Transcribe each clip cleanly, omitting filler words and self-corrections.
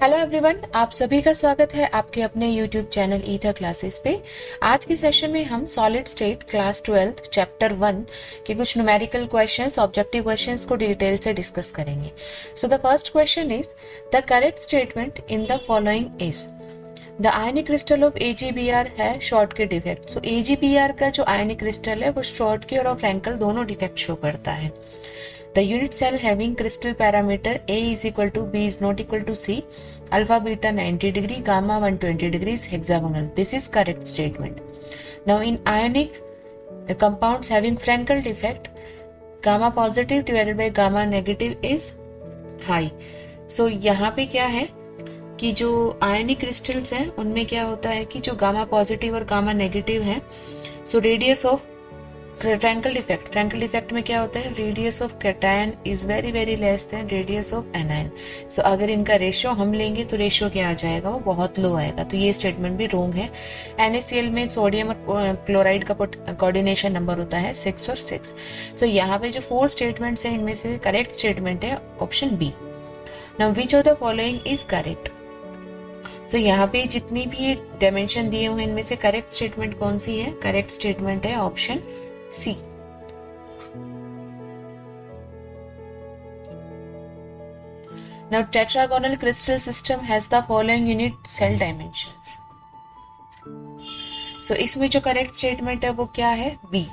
Hello everyone, आप सभी का स्वागत है आपके अपने यूट्यूब चैनल ईथर क्लासेस पे। आज के सेशन में हम सॉलिड स्टेट क्लास 12 चैप्टर 1 के कुछ न्यूमेरिकल क्वेश्चंस, ऑब्जेक्टिव क्वेश्चंस को डिटेल से डिस्कस करेंगे। So the first question is the correct statement in the following is the ionic crystal of AgBr है शॉर्ट के डिफेक्ट। सो AgBr का जो आयनिक क्रिस्टल है वो शॉर्ट के और फ्रैंकल दोनों डिफेक्ट शो करता है। The unit cell having crystal parameter A is equal to B is not equal to C, alpha beta 90 degree, gamma 120 degrees hexagonal. This is correct statement. Now in ionic compounds having Frankel defect, gamma positive divided by gamma negative is high. So यहाँ पे क्या है कि जो आयनिक crystals हैं उनमें क्या होता है कि जो गामा पॉजिटिव और गामा नेगेटिव है, so radius of Frenkel defect में क्या होता है, radius of cation is very very less than radius of anion. So अगर इनका रेशियो हम लेंगे तो रेशियो क्या आ जाएगा, वो बहुत लो आएगा। तो ये स्टेटमेंट भी रॉन्ग है। NaCl में सोडियम और क्लोराइड का कोऑर्डिनेशन नंबर होता है 6 और 6। सो यहाँ पे जो 4 स्टेटमेंट्स हैं इनमें से करेक्ट स्टेटमेंट है option B. Now which of the following is correct. तो यहाँ पे जितनी भी डायमेंशन दिए हुए इनमें से करेक्ट स्टेटमेंट कौन सी है, करेक्ट स्टेटमेंट है option C. Now tetragonal crystal system has the following unit cell dimensions. So इसमें जो करेक्ट स्टेटमेंट है वो क्या है, B।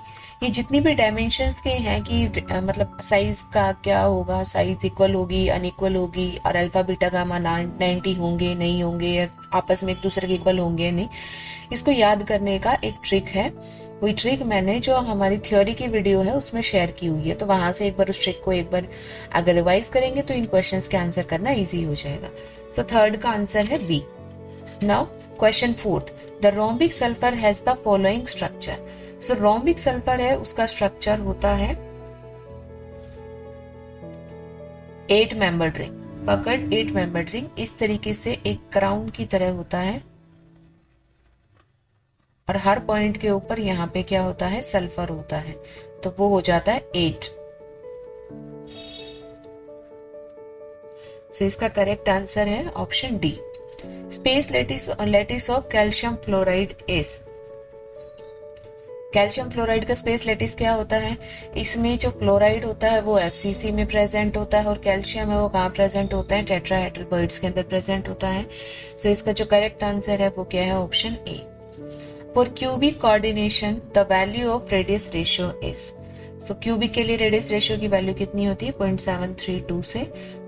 ये जितनी भी डायमेंशंस के हैं कि मतलब साइज का क्या होगा, साइज इक्वल होगी, अनइक्वल होगी, और अल्फा बीटा गामा 90 होंगे नहीं होंगे, या आपस में एक दूसरे के इक्वल होंगे नहीं, इसको याद करने का एक ट्रिक है। वही ट्रिक मैंने जो हमारी थ्योरी की वीडियो है उसमें शेयर की हुई है, तो वहां से एक बार उस ट्रिक को एक बार अगर रिवाइज करेंगे तो इन क्वेश्चंस के आंसर करना इजी हो जाएगा। सो थर्ड का आंसर है B. Now question fourth, the rhombic sulphur has the following structure. So rhombic sulphur है, उसका स्ट्रक्चर होता है 8 मेंबर्ड रिंग, पकड़ 8 मेंबर्ड रिंग, इस तरीके से एक क्राउन की तरह होता है, और हर पॉइंट के ऊपर यहाँ पे क्या होता है, सल्फर होता है, तो वो हो जाता है 8। सो इसका करेक्ट आंसर है option D. Space lattice of calcium fluoride is. Calcium fluoride का स्पेस लेटिस क्या होता है, इसमें जो फ्लोराइड होता है वो FCC में प्रेजेंट होता है, और कैल्शियम है वो कहाँ प्रेजेंट होता है, टेट्राहेड्रल बॉइड्स के अंदर प्रेजेंट होता है। सो इसका जो करेक्ट आंसर है वो क्या है, option A. For cubic coordination, the value of radius ratio is. So cubic के लिए रेडियस रेशियो की वैल्यू कितनी होती है, 0.732 से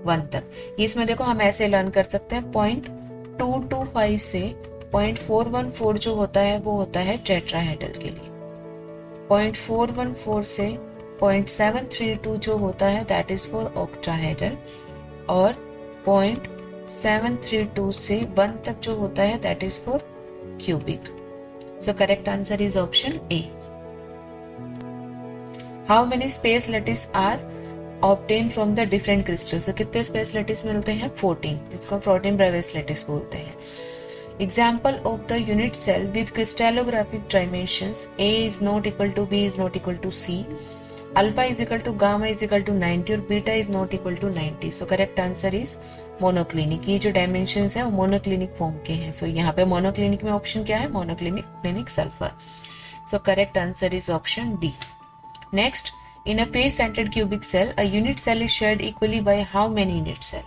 1 तक। ये इसमें देखो हम ऐसे लर्न कर सकते हैं, 0.225 से 0.414 जो होता है वो होता है टेट्राहेड्रल के लिए, 0.414 से 0.732 जो होता है दैट इज फॉर ऑक्टाहेड्रल, और 0.732 से 1 तक जो होता है that is for cubic. So correct answer is option A. How many space lattice are obtained from the different crystals? So कितने space lattice मिलते हैं, 14, जिसको 14 Bravais lattice बोलते हैं। Example of the unit cell with crystallographic dimensions A is not equal to B is not equal to C, alpha is equal to gamma is equal to 90 और beta is not equal to 90. So correct answer is monoclinic. ये जो dimensions है वो monoclinic form के हैं। सो यहाँ पे monoclinic में ऑप्शन क्या है, monoclinic sulphur. So correct answer is option D. Next, in a face centred cubic cell a unit cell is shared equally by how many unit cell.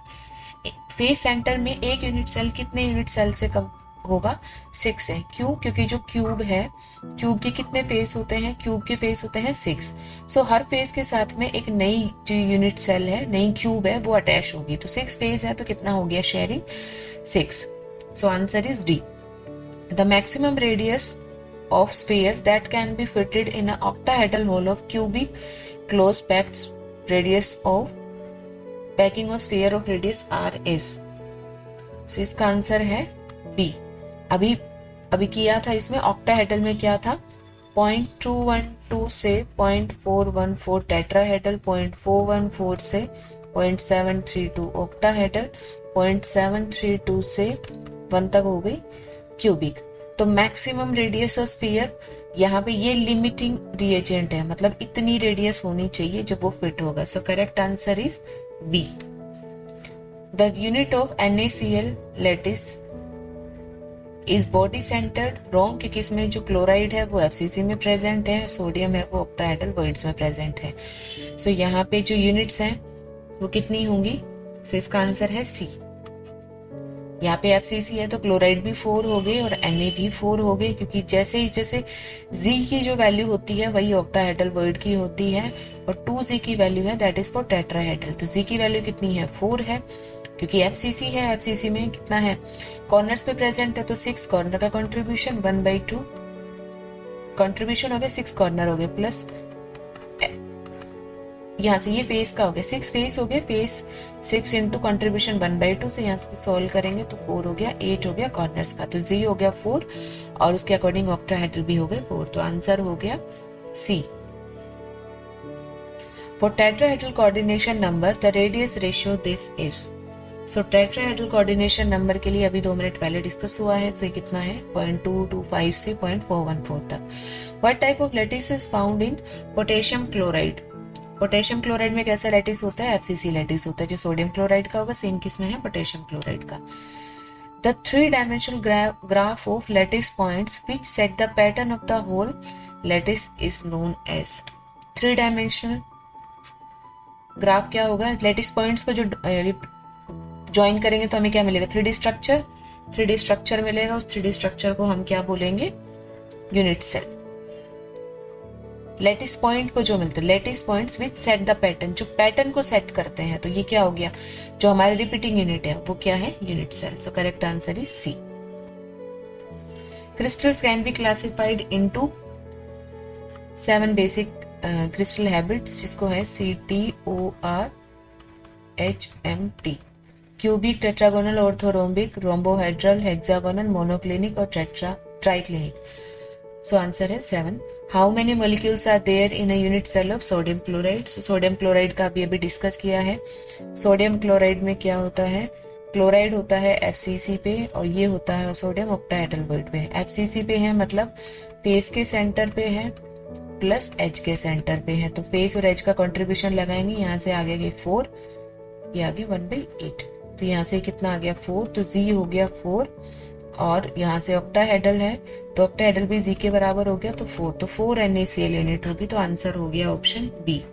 Face centre में एक unit cell कितने unit cell से कम होगा, 6 है। क्यों, क्योंकि जो क्यूब है, क्यूब के कितने फेस होते हैं, क्यूब के फेस होते हैं 6। सो हर फेस के साथ में एक नई जो यूनिट सेल है, नई क्यूब है, वो अटैच होगी। तो 6 फेस है तो कितना हो गया sharing, 6। So answer is D. The maximum radius of sphere that can be fitted in a octahedral hole of cubic close packed radius of packing of sphere of radius r is. So इसका answer है B. अभी किया था इसमें octahedral में क्या था, 0.212 से 0.414 टेट्राहेड्रल, 0.414 से 0.732 ऑक्टाहेड्रल, 0.732 से 1 तक हो गई क्यूबिक। तो मैक्सिमम रेडियस ऑफ स्फीयर यहाँ पे ये लिमिटिंग रिएजेंट है, मतलब इतनी रेडियस होनी चाहिए जब वो फिट होगा। So correct answer is B. The unit of NaCl lattice is body centred, wrong, क्योंकि इसमें जो क्लोराइड है वो FCC में प्रेजेंट है, सोडियम है वो ऑक्टाहेड्रल वॉइड्स में प्रेजेंट है। सो यहाँ पे जो यूनिट्स हैं वो कितनी होंगी? सो इसका आंसर है सी। यहाँ पे FCC है तो क्लोराइड भी 4 हो गए और Na भी 4 हो गए, क्योंकि जैसे Z की जो वैल्यू होती है वही ऑक्टाहेड्रल वॉइड की होती है, और 2Z की वैल्यू है दैट इज फॉर टेट्राहेड्रल। तो Z की वैल्यू कितनी है? 4 है, क्योंकि FCC है, FCC में कितना है? कॉर्नर्स पे प्रेजेंट है, तो 6 कॉर्नर का कंट्रीब्यूशन 1/2 कंट्रीब्यूशन हो गया, 6 कॉर्नर हो गए, प्लस यहाँ से ये फेस का हो गया, 6 फेस हो गए, फेस 6 इंटू कंट्रीब्यूशन 1/2 से यहाँ से सॉल्व करेंगे तो 4 हो गया, 8 हो गया कॉर्नर्स का, तो Z हो गया 4 और उसके अकॉर्डिंग ऑक्टाहेड्रल भी हो गए 4, तो आंसर हो गया C। For tetrahedral coordination number the radius ratio this is. So tetrahedral coordination number के लिए अभी 2 मिनट पहले डिस्कस हुआ है, सो ये कितना है? 0.225 से 0.414 तक। What type of lattice is found in potassium chloride? Potassium chloride में कैसा लैटिस होता है? FCC लैटिस होता है, जो सोडियम क्लोराइड का होगा सेम किसमें है? पोटेशियम क्लोराइड का। The 3-dimensional graph of lattice points which set the pattern of the whole lattice is known as। 3-dimensional graph क्या होगा? लैटिस पॉइंट्स को जो ज्वाइन करेंगे तो हमें क्या मिलेगा? 3D स्ट्रक्चर, 3D स्ट्रक्चर मिलेगा, उस 3D स्ट्रक्चर को हम क्या बोलेंगे? Unit cell. लैटिस पॉइंट को जो मिलते हैं, lattice points which set the pattern, जो पैटर्न को सेट करते हैं, तो ये क्या हो गया? जो हमारे रिपीटिंग यूनिट है वो क्या है? Unit cell. So correct answer is C. Crystals can be classified into 7 basic crystal habits, जिसको है CTOR HMT। Cubic, tetragonal, orthorhombic, rhombohedral, hexagonal, monoclinic और ट्राइक्लिनिक। सो आंसर है 7। How many molecules are there in a unit cell of sodium chloride? Sodium chloride का अभी discuss किया है। Sodium chloride में क्या होता है? क्लोराइड होता है FCC पे और ये होता है सोडियम ऑक्टाहेड्रल वॉइड पे। FCC पे है मतलब फेस के सेंटर पे है प्लस एज के सेंटर पे है, तो फेस और एज का कंट्रीब्यूशन लगाएंगे, यहाँ से आगे गए 4, ये आगे 1/8, तो यहाँ से कितना आ गया? 4, तो Z हो गया 4 और यहाँ से ऑक्टाहेड्रल है तो ऑक्टाहेड्रल भी Z के बराबर हो गया, तो 4, तो 4 NaCl यूनिट होगी, तो आंसर हो गया option B.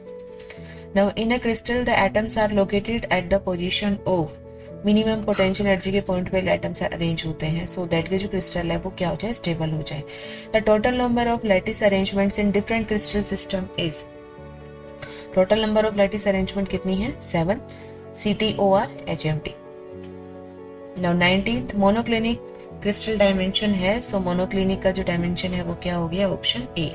Now in a crystal the atoms are located at the position of minimum potential energy के पॉइंट पे एटम्स अरेंज होते हैं, सो दैट के जो क्रिस्टल है वो क्या हो जाए? स्टेबल हो जाए। The total number of lattice arrangements in different crystal system is. Total number of lattice arrangement कितनी है? 7। CTOR HMT। Now 19th monoclinic crystal dimension है, सो मोनोक्लिनिक का जो डायमेंशन है वो क्या हो गया? Option A.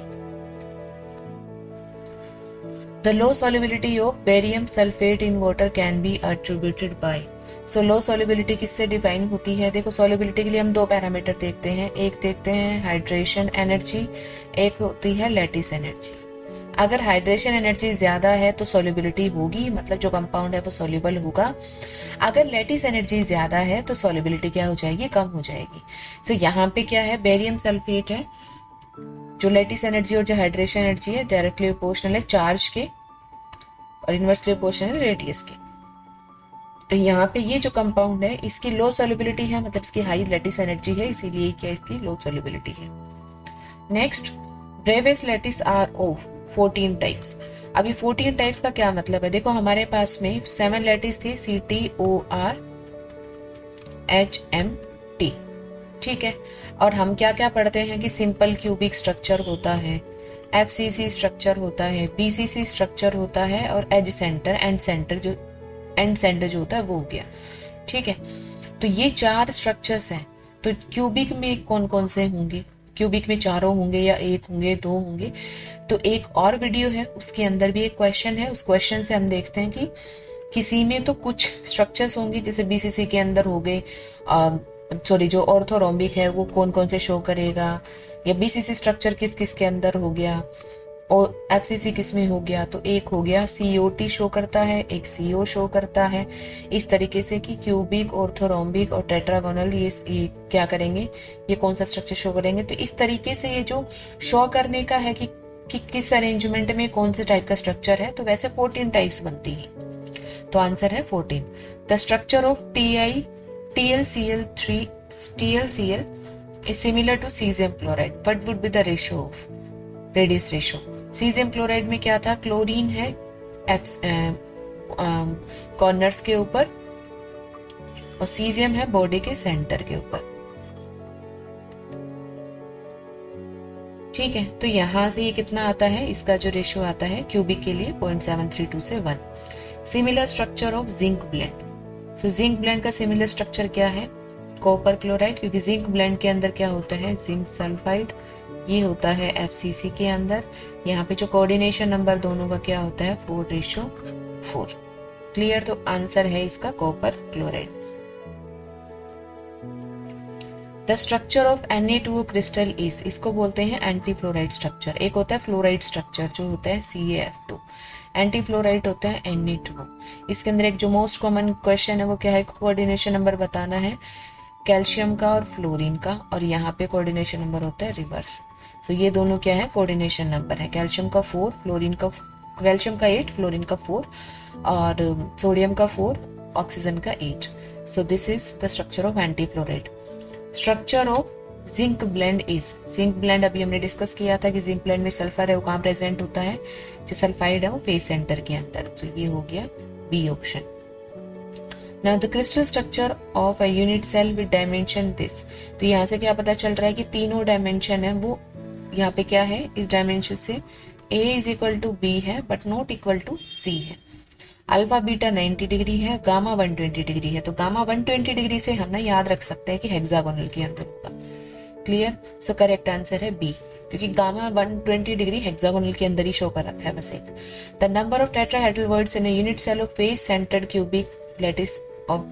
The low solubility of barium sulphate in water can be attributed by। So low solubility किससे डिफाइन होती है? देखो सॉल्युबिलिटी के लिए हम 2 पैरामीटर देखते हैं, एक देखते हैं हाइड्रेशन एनर्जी, एक होती है लैटिस एनर्जी। अगर हाइड्रेशन एनर्जी ज्यादा है तो सॉल्युबिलिटी होगी, मतलब जो कंपाउंड है वो सॉल्युबल होगा। अगर लैटिस एनर्जी ज्यादा है तो सॉल्युबिलिटी क्या हो जाएगी? कम हो जाएगी। सो यहाँ पे क्या है? बेरियम सल्फेट है, जो लैटिस एनर्जी और जो हाइड्रेशन एनर्जी है डायरेक्टली प्रोपोर्शनल है चार्ज के और इनवर्सली प्रोपोर्शनल है रेडियस के। तो यहाँ पे ये जो कंपाउंड है इसकी लो सॉल्युबिलिटी है, मतलब इसकी हाई लैटिस एनर्जी है, इसीलिए क्या इसकी लो सॉल्युबिलिटी है। Next, Bravais lattice are of 14 types. अभी 14 टाइप्स का क्या मतलब है? देखो हमारे पास में 7 लैटिस थे, CTOR HMT, ठीक है। और हम क्या क्या पढ़ते हैं कि सिंपल क्यूबिक स्ट्रक्चर होता है, FCC स्ट्रक्चर होता है, BCC स्ट्रक्चर होता है और एज सेंटर एंड सेंटर जो होता है वो हो गया, ठीक है। तो ये 4 स्ट्रक्चर्स हैं। तो क्यूबिक में कौन कौन से होंगे? क्यूबिक में 4 होंगे या 1 होंगे, 2 होंगे? तो एक और वीडियो है उसके अंदर भी एक क्वेश्चन है, उस क्वेश्चन से हम देखते हैं कि किसी में तो कुछ स्ट्रक्चर्स होंगे, जैसे BCC के अंदर हो गए, जो ऑर्थोरोम्बिक है वो कौन कौन से शो करेगा, या BCC स्ट्रक्चर किस किस के अंदर हो गया और FCC किस में हो गया। तो एक हो गया COT शो करता है, एक CO शो करता है। इस तरीके से कि क्यूबिक, ऑर्थोरोम्बिक और टेट्रागोनल ये क्या करेंगे? ये कौन सा स्ट्रक्चर शो करेंगे? तो इस तरीके से ये जो शो करने का है कि किस अरेंजमेंट में कौन से टाइप का स्ट्रक्चर है, तो वैसे 14 टाइप्स बनती है। तो आंसर है 14। The structure of TlCl is similar to cesium chloride. What would be the ratio of radius ratio? cesium chloride में क्या था, क्लोरीन है कॉर्नर्स के ऊपर और सीजियम है बॉडी के सेंटर के ऊपर। ठीक है, तो यहां से ये कितना आता है, इसका जो रेशियो आता है क्यूबिक के लिए 0.732 से 1। Similar structure of zinc blende. So zinc blende का सिमिलर स्ट्रक्चर क्या है, कॉपर क्लोराइड, क्योंकि जिंक ब्लेंड के अंदर क्या होता है, जिंक सल्फाइड, ये होता है FCC के अंदर। यहाँ पे जो कोऑर्डिनेशन नंबर दोनों का क्या होता है, 4:4। क्लियर, तो आंसर है इसका copper chloride. The structure of Na2O crystal is, इसको बोलते हैं एंटी फ्लोराइड स्ट्रक्चर। एक होता है फ्लोराइड स्ट्रक्चर जो होता है CaF2, एंटी फ्लोराइड होता है Na2O। इसके अंदर एक जो मोस्ट कॉमन क्वेश्चन है वो क्या है, कोऑर्डिनेशन नंबर बताना है कैल्शियम का और फ्लोरीन का, और यहाँ पे कोऑर्डिनेशन नंबर होता है रिवर्स। सो ये दोनों क्या है, कोऑर्डिनेशन नंबर है, कैल्शियम का 4, कैल्शियम का 8, फ्लोरीन का 4 और सोडियम का 4, ऑक्सीजन का 8। सो this is the structure of anti fluoride. Structure of zinc blende is, zinc blende अभी हमने डिस्कस किया था कि जिंक ब्लेंड में सल्फर है वो कहाँ प्रेजेंट होता है, जो सल्फाइड है वो फेस सेंटर के अंदर। तो ये हो गया B option. Now the crystal structure of a unit cell with dimension this. तो यहाँ से क्या पता चल रहा है कि तीनों डायमेंशन है वो यहाँ पे क्या है, इस डायमेंशन से A is equal to B है but not equal to C है। अल्फा बीटा 90 डिग्री है, गामा 120 डिग्री है। तो गामा 120 डिग्री से हम ना याद रख सकते हैं कि हेक्सागोनल के अंदर होगा। क्लियर, सो करेक्ट आंसर है बी, क्योंकि गामा 120 डिग्री हेक्सागोनल के अंदर ही शो कर रखा है बस एक। The number of tetrahedral voids in a unit cell of face centred cubic lattice of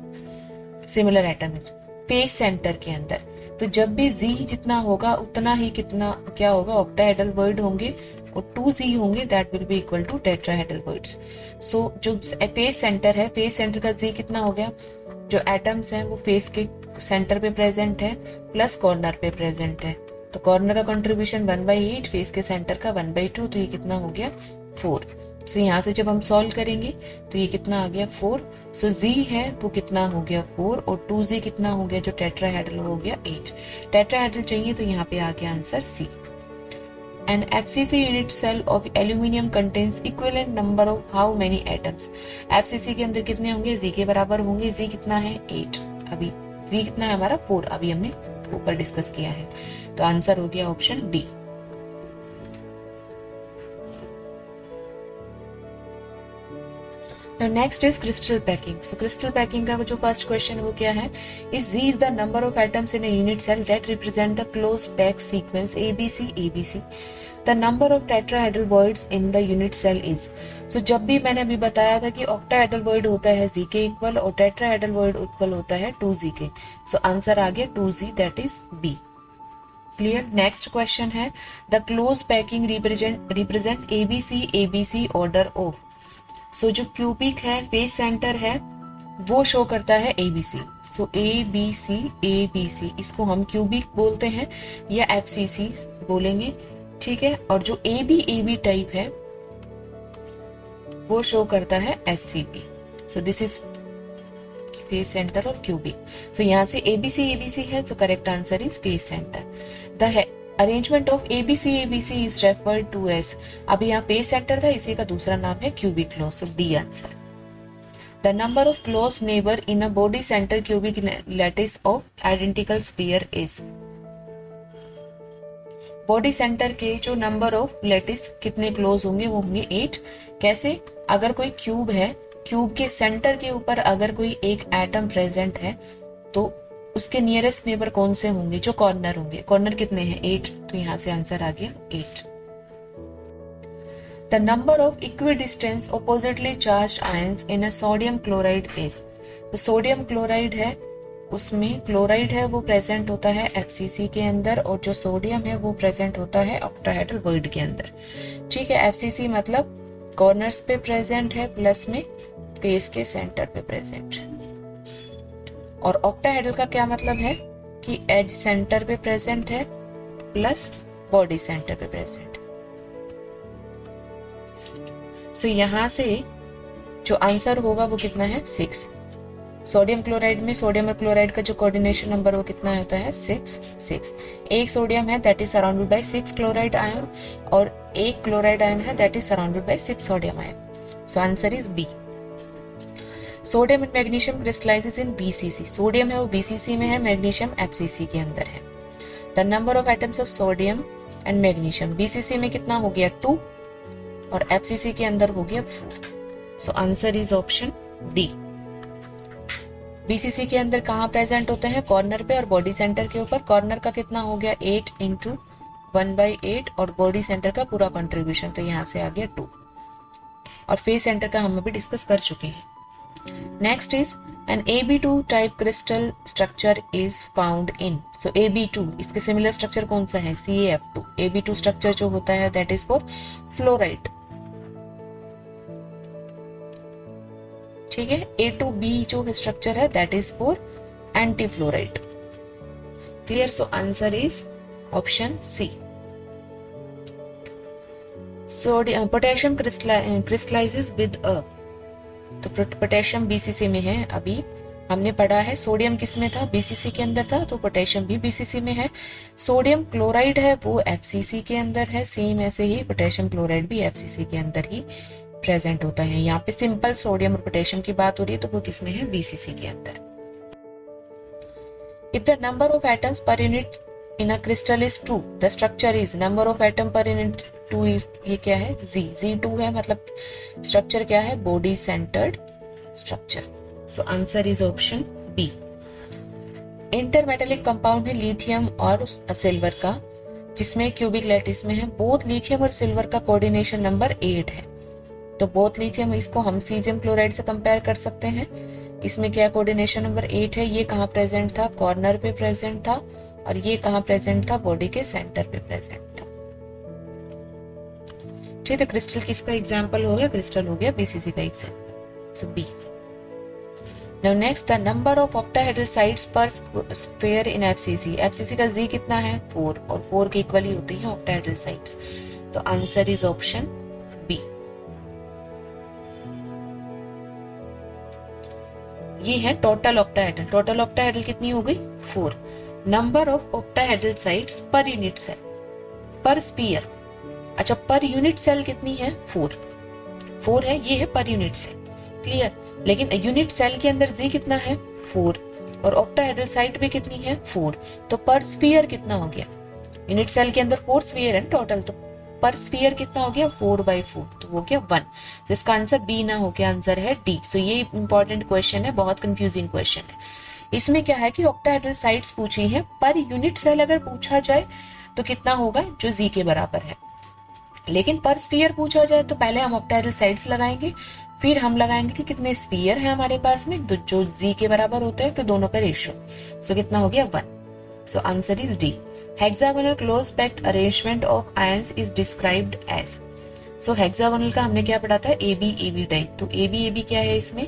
similar atom is, face centre के अंदर। तो जब भी Z जितना होगा उतना ही कितना क्या होगा, ऑक्टाहेड्रल वर्ड होंगे और 2Z होंगे, that will be equal to tetrahedral words. So जो फेस सेंटर है, फेस सेंटर का Z कितना हो गया, जो एटम्स हैं वो फेस के सेंटर पे प्रेजेंट है प्लस कॉर्नर पे प्रेजेंट है। तो कॉर्नर का कंट्रीब्यूशन 1/8, फेस के सेंटर का 1/2, तो ये कितना हो गया 4। सो यहाँ से जब हम सॉल्व करेंगे तो ये कितना आ गया 4। सो Z है वो कितना हो गया 4 और 2Z कितना हो गया, जो टेट्राहेड्रल हो गया 8। टेट्राहेड्रल चाहिए तो यहाँ पे आ गया answer C। An FCC unit cell of aluminium contains equivalent number of how many atoms? FCC के अंदर कितने होंगे, Z के बराबर होंगे। Z कितना है 8, अभी Z कितना है हमारा 4, अभी हमने ऊपर डिस्कस किया है। तो आंसर हो गया option D. Now next is crystal packing. So crystal packing का जो फर्स्ट क्वेश्चन है वो क्या है, if Z is the number of atoms in a unit cell that represent the close packed sequence ABC ABC, the number of tetrahedral voids in the unit cell is। So जब भी मैंने अभी बताया था कि ऑक्टाहेड्रल वॉइड होता है Z के इक्वल और टेट्राहेड्रल वॉइड इक्वल होता है 2Z के। सो आंसर आ गया 2Z, that is B। Clear, next question है the close packing represent ABC order of. So जो क्यूबिक है, फेस सेंटर है, वो शो करता है ABC। सो ABC, इसको हम क्यूबिक बोलते हैं या FCC बोलेंगे, ठीक है। और जो AB टाइप है वो शो करता है SCP। So this is face centre of cubic. So यहाँ से ABC है, so correct answer is face centre. The arrangement of ABC is referred to as, अभी यहाँ फेस सेंटर था, इसी का दूसरा नाम है cubic close. So D answer. The number of close neighbour in a body centre cubic lattice of identical sphere is. Body centre के जो नंबर ऑफ लैटिस कितने क्लोज होंगे, वो होंगे 8। कैसे, अगर कोई क्यूब है, क्यूब के सेंटर के ऊपर अगर कोई एक एटम प्रेजेंट है तो उसके नियरेस्ट नेबर कौन से होंगे, जो कॉर्नर होंगे। कॉर्नर कितने हैं 8, तो यहां से आंसर आ गया 8। The number of equidistance oppositely charged ions in a sodium chloride is. तो सोडियम क्लोराइड है, उसमें क्लोराइड है वो प्रेजेंट होता है FCC के अंदर और जो सोडियम है वो प्रेजेंट होता है ऑक्टाहेड्रल वॉइड के अंदर। ठीक है, FCC मतलब कॉर्नर्स पे प्रेजेंट है प्लस में फेस के सेंटर पे प्रेजेंट है। और ऑक्टाहेड्रल का क्या मतलब है कि एज सेंटर पे प्रेजेंट है प्लस बॉडी सेंटर पे प्रेजेंट। सो यहां से जो आंसर होगा वो कितना है 6। सोडियम क्लोराइड में सोडियम और क्लोराइड का जो कोऑर्डिनेशन नंबर वो कितना होता है 6. एक सोडियम है that is surrounded by 6 chloride ion और एक क्लोराइड आयन है that is surrounded by 6 sodium ion. So answer is B. Sodium and magnesium crystallizes in BCC. Sodium है वो बीसीसी में है, मैग्नीशियम एफसीसी के अंदर है. The number of atoms of sodium and magnesium BCC में कितना हो गया 2 और एफसीसी के अंदर हो गया 4. So answer is option D. BCC के अंदर कहाँ प्रेजेंट होते हैं? कॉर्नर पे और बॉडी सेंटर के ऊपर. कॉर्नर का कितना हो गया 8 इंटू 1/8 और बॉडी सेंटर का पूरा कंट्रीब्यूशन तो यहाँ से आ गया 2 और फेस सेंटर का हम अभी डिस्कस कर चुके हैं. Next is an AB2 type crystal structure is found in. So AB2 इसके सिमिलर स्ट्रक्चर कौन सा है? CaF2. AB2 स्ट्रक्चर जो होता है दैट इज फॉर फ्लोराइड. ठीक है. A2B जो स्ट्रक्चर है that is for anti fluoride. Clear. So answer is option C. Sodium potassium crystallizes with a. तो पोटेशियम बीसीसी में है. अभी हमने पढ़ा है सोडियम किस में था? बीसीसी के अंदर था, तो पोटेशियम भी बीसीसी में है. सोडियम क्लोराइड है वो एफसीसी के अंदर है. सेम ऐसे ही पोटेशियम क्लोराइड भी एफसीसी के अंदर ही प्रेजेंट होता है. यहाँ पे सिंपल सोडियम और पोटेशियम की बात हो रही है तो वो किसमें है? बीसीसी के अंदर. If the number of atoms per unit in a crystal is 2, the structure is. Number of atom per unit 2 is, ये क्या है? Z2 है. मतलब स्ट्रक्चर क्या है? Body centred structure. So answer is option B. Intermetallic compound है lithium और silver का, जिसमें क्यूबिक लैटिस में है. बोथ लिथियम और सिल्वर का कोऑर्डिनेशन नंबर 8 है. तो बोथ लिथियम इसको हम सीजियम क्लोराइड से कंपेयर कर सकते हैं. इसमें क्या कोऑर्डिनेशन नंबर 8 है. ये कहाँ प्रेजेंट था? कॉर्नर पे प्रेजेंट था. और ये कहाँ प्रेजेंट था? बॉडी के सेंटर पे प्रेजेंट था. ठीक है. क्रिस्टल किसका एग्जाम्पल हो गया? क्रिस्टल हो गया बीसीसी का example. So B. Now next, the number of octahedral sites per sphere in FCC. FCC का जी कितना है? 4 और 4 के इक्वली होती है ऑक्टाहेड्रल साइट्स. तो आंसर इज ऑप्शन बी. ये है टोटल ऑक्टाहेड्रल. टोटल ऑक्टाहेड्रल कितनी हो गई? 4. Number of octahedral sites per unit cell per sphere. अच्छा, पर यूनिट सेल कितनी है? 4 है. ये है पर यूनिट सेल. क्लियर. लेकिन यूनिट सेल के अंदर जी कितना है? 4 और ऑक्टाहेड्रल साइट भी कितनी है? 4. तो पर स्फीयर कितना हो गया? यूनिट सेल के अंदर 4 स्फीयर है टोटल, तो पर स्फीयर कितना हो गया? 4/4. तो हो गया 1. तो इसका आंसर बी ना हो के आंसर है डी. सो ये इंपॉर्टेंट क्वेश्चन है, बहुत कंफ्यूजिंग क्वेश्चन है. इसमें क्या है कि ऑक्टाहेड्रल साइट्स पूछी है, पर यूनिट सेल अगर पूछा जाए तो कितना होगा? जो जी के बराबर है. लेकिन पर स्फीयर पूछा जाए तो पहले हम ऑक्टाहेड्रल साइट्स लगाएंगे, फिर हम लगाएंगे कि कितने स्फीयर है हमारे पास में, तो जो जी के बराबर होते हैं, फिर दोनों का रेशियो. सो कितना हो गया? 1. So answer is D. Hexagonal close packed arrangement of ions is described as. So hexagonal का हमने क्या पढ़ा था? AB type. तो AB क्या है इसमें?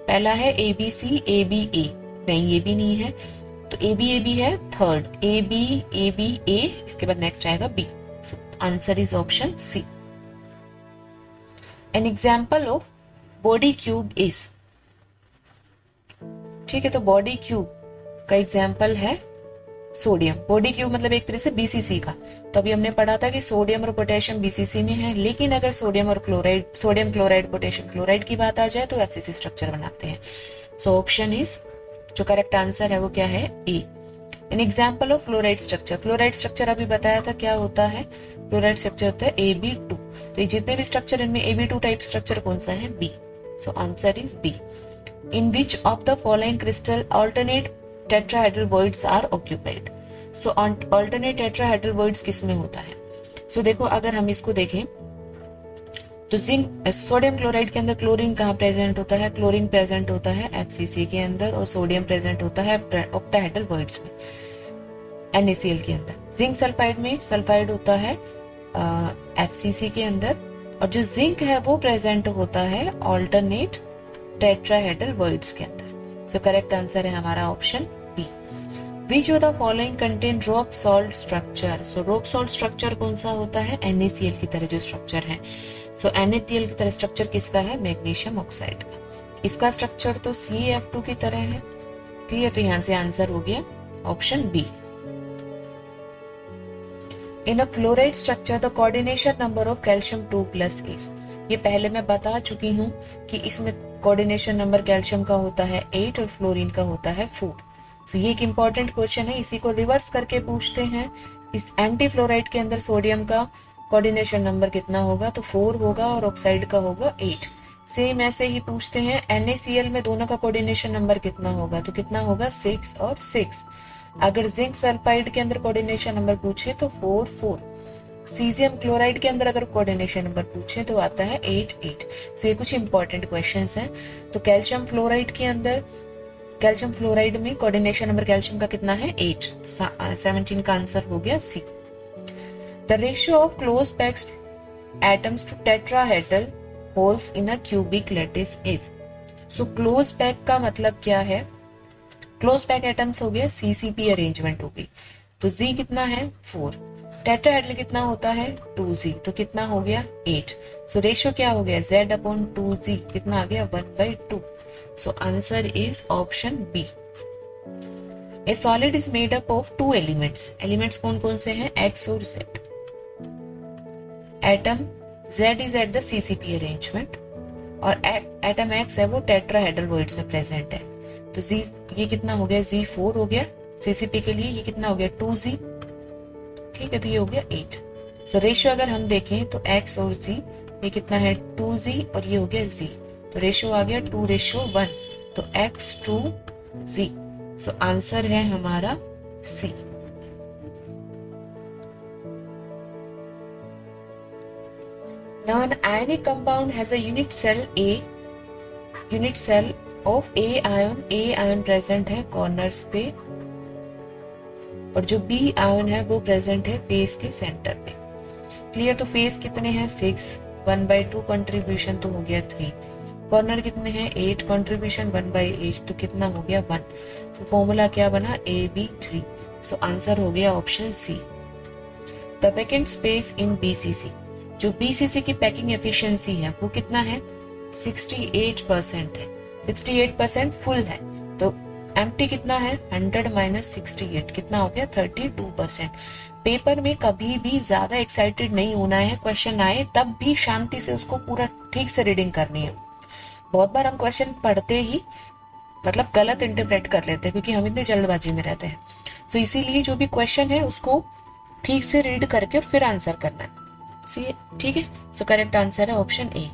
पहला है ABC ABA. नहीं, ये भी नहीं है. तो AB है थर्ड. ABA, इसके बाद नेक्स्ट आएगा B. So answer is option C. N example of body cube is. ठीक है. तो बॉडी क्यूब का एग्जाम्पल है सोडियम. बॉडी क्यूब मतलब एक तरह से बीसीसी का. तो अभी हमने पढ़ा था कि सोडियम और पोटेशियम बीसीसी में है, लेकिन अगर सोडियम क्लोराइड पोटेशियम क्लोराइड की बात आ जाए तो एफसीसी स्ट्रक्चर बनाते हैं. सो ऑप्शन इज, जो करेक्ट आंसर है वो क्या है? A. An example of fluoride structure. Fluoride structure अभी बताया था क्या होता है? फ्लोराइड स्ट्रक्चर होता है AB2. तो ये जितने भी स्ट्रक्चर, इनमें AB2 टाइप स्ट्रक्चर कौन सा है? B. So answer is B. In which of the following crystal alternate tetrahedral voids are occupied. So alternate tetrahedral voids किसमें होता है? सो देखो, अगर हम इसको देखें तो जिंक, सोडियम क्लोराइड के अंदर क्लोरीन कहाँ प्रेजेंट होता है? क्लोरीन प्रेजेंट होता है एफसीसी के अंदर, और सोडियम प्रेजेंट होता है ऑक्टाहेड्रल वॉइड्स में, NaCl के अंदर. जिंक सल्फाइड में सल्फाइड होता है एफसीसी के अंदर, और जो जिंक है वो प्रेजेंट होता है ऑल्टरनेट टेट्राहेड्रल वॉइड्स के अंदर. सो करेक्ट आंसर है हमारा option B. Which of the following contain rock salt structure. So rock salt structure कौन सा होता है? NaCl की तरह जो स्ट्रक्चर है. सो NaCl की तरह स्ट्रक्चर किसका है? मैग्नीशियम ऑक्साइड का. इसका स्ट्रक्चर तो CF2 की तरह है। क्लियर, तो यहां से आंसर हो गया option B. In a fluoride structure the coordination number of calcium 2+ is. ये पहले मैं बता चुकी हूँ कि इसमें कोऑर्डिनेशन नंबर कैल्शियम का होता है 8 और फ्लोरीन का होता है 4। सो ये एक इंपॉर्टेंट क्वेश्चन है, इसी को रिवर्स करके पूछते हैं। इस एंटी फ्लोराइड के अंदर सोडियम का कोऑर्डिनेशन नंबर कितना होगा, तो 4 होगा और ऑक्साइड का होगा 8। सेम ऐसे ही पूछते हैं NaCl में दोनों का कोऑर्डिनेशन नंबर कितना होगा, तो कितना होगा 6 और 6। अगर जिंक सल्फाइड के अंदर कोऑर्डिनेशन नंबर पूछे तो 4 4। सीजियम क्लोराइड के अंदर अगर कोऑर्डिनेशन नंबर पूछे तो आता है 8 8। सो ये कुछ इंपॉर्टेंट क्वेश्चंस हैं। तो कैल्शियम फ्लोराइड के अंदर, कैल्शियम फ्लोराइड में कोऑर्डिनेशन नंबर कैल्शियम का कितना है 8। 17 का आंसर हो गया सी। The ratio of close packed atoms to tetrahedral holes in a cubic lattice is. So close pack का मतलब क्या है, क्लोज पैक एटम्स हो गया, CCP अरेंजमेंट होगी, तो Z कितना है 4। टेट्राहेड्रल कितना होता है 2Z, तो कितना हो गया 8। सो रेशियो क्या हो गया Z/2Z, कितना आ गया 1/2। So answer is option B. A solid is made up of 2 elements. Elements कौन कौन से हैं, X और Z। Atom Z is at the CCP arrangement और एटम X है वो टेट्राहेड्रल वॉइड्स में प्रेजेंट है। तो Z ये कितना हो गया Z4 हो गया CCP के लिए, ये कितना हो गया 2Z। ठीक है, तो ये हो गया 8। सो रेशियो अगर हम देखें तो X और Z ये कितना है 2Z और ये हो गया Z, तो रेशियो आ गया 2:1, तो X to Z। So answer है हमारा C। Now an ionic compound has a unit cell of A ion present है कॉर्नर्स पे और जो B आयन है वो प्रेजेंट है फेस के सेंटर पे। क्लियर, तो फेस कितने हैं 6, 1/2 कंट्रीब्यूशन तो हो गया 3। कॉर्नर कितने हैं 8, कंट्रीब्यूशन 1/8 तो कितना हो गया 1। तो फॉर्मूला क्या बना AB3। सो आंसर हो गया option C. The packed space in BCC, जो BCC की पैकिंग एफिशिएंसी है वो कितना है 68% है। 68% फुल है, तो एम्प्टी कितना है 100 - 68 कितना हो गया 32%। पेपर में कभी भी ज्यादा एक्साइटेड नहीं होना है, क्वेश्चन आए तब भी शांति से उसको पूरा ठीक से रीडिंग करनी है। बहुत बार हम क्वेश्चन पढ़ते ही मतलब गलत इंटरप्रेट कर लेते हैं क्योंकि हम इतने जल्दबाजी में रहते हैं। तो इसीलिए जो भी क्वेश्चन है उसको ठीक से रीड करके फिर आंसर करना है। ठीक है, सो करेक्ट आंसर है option A.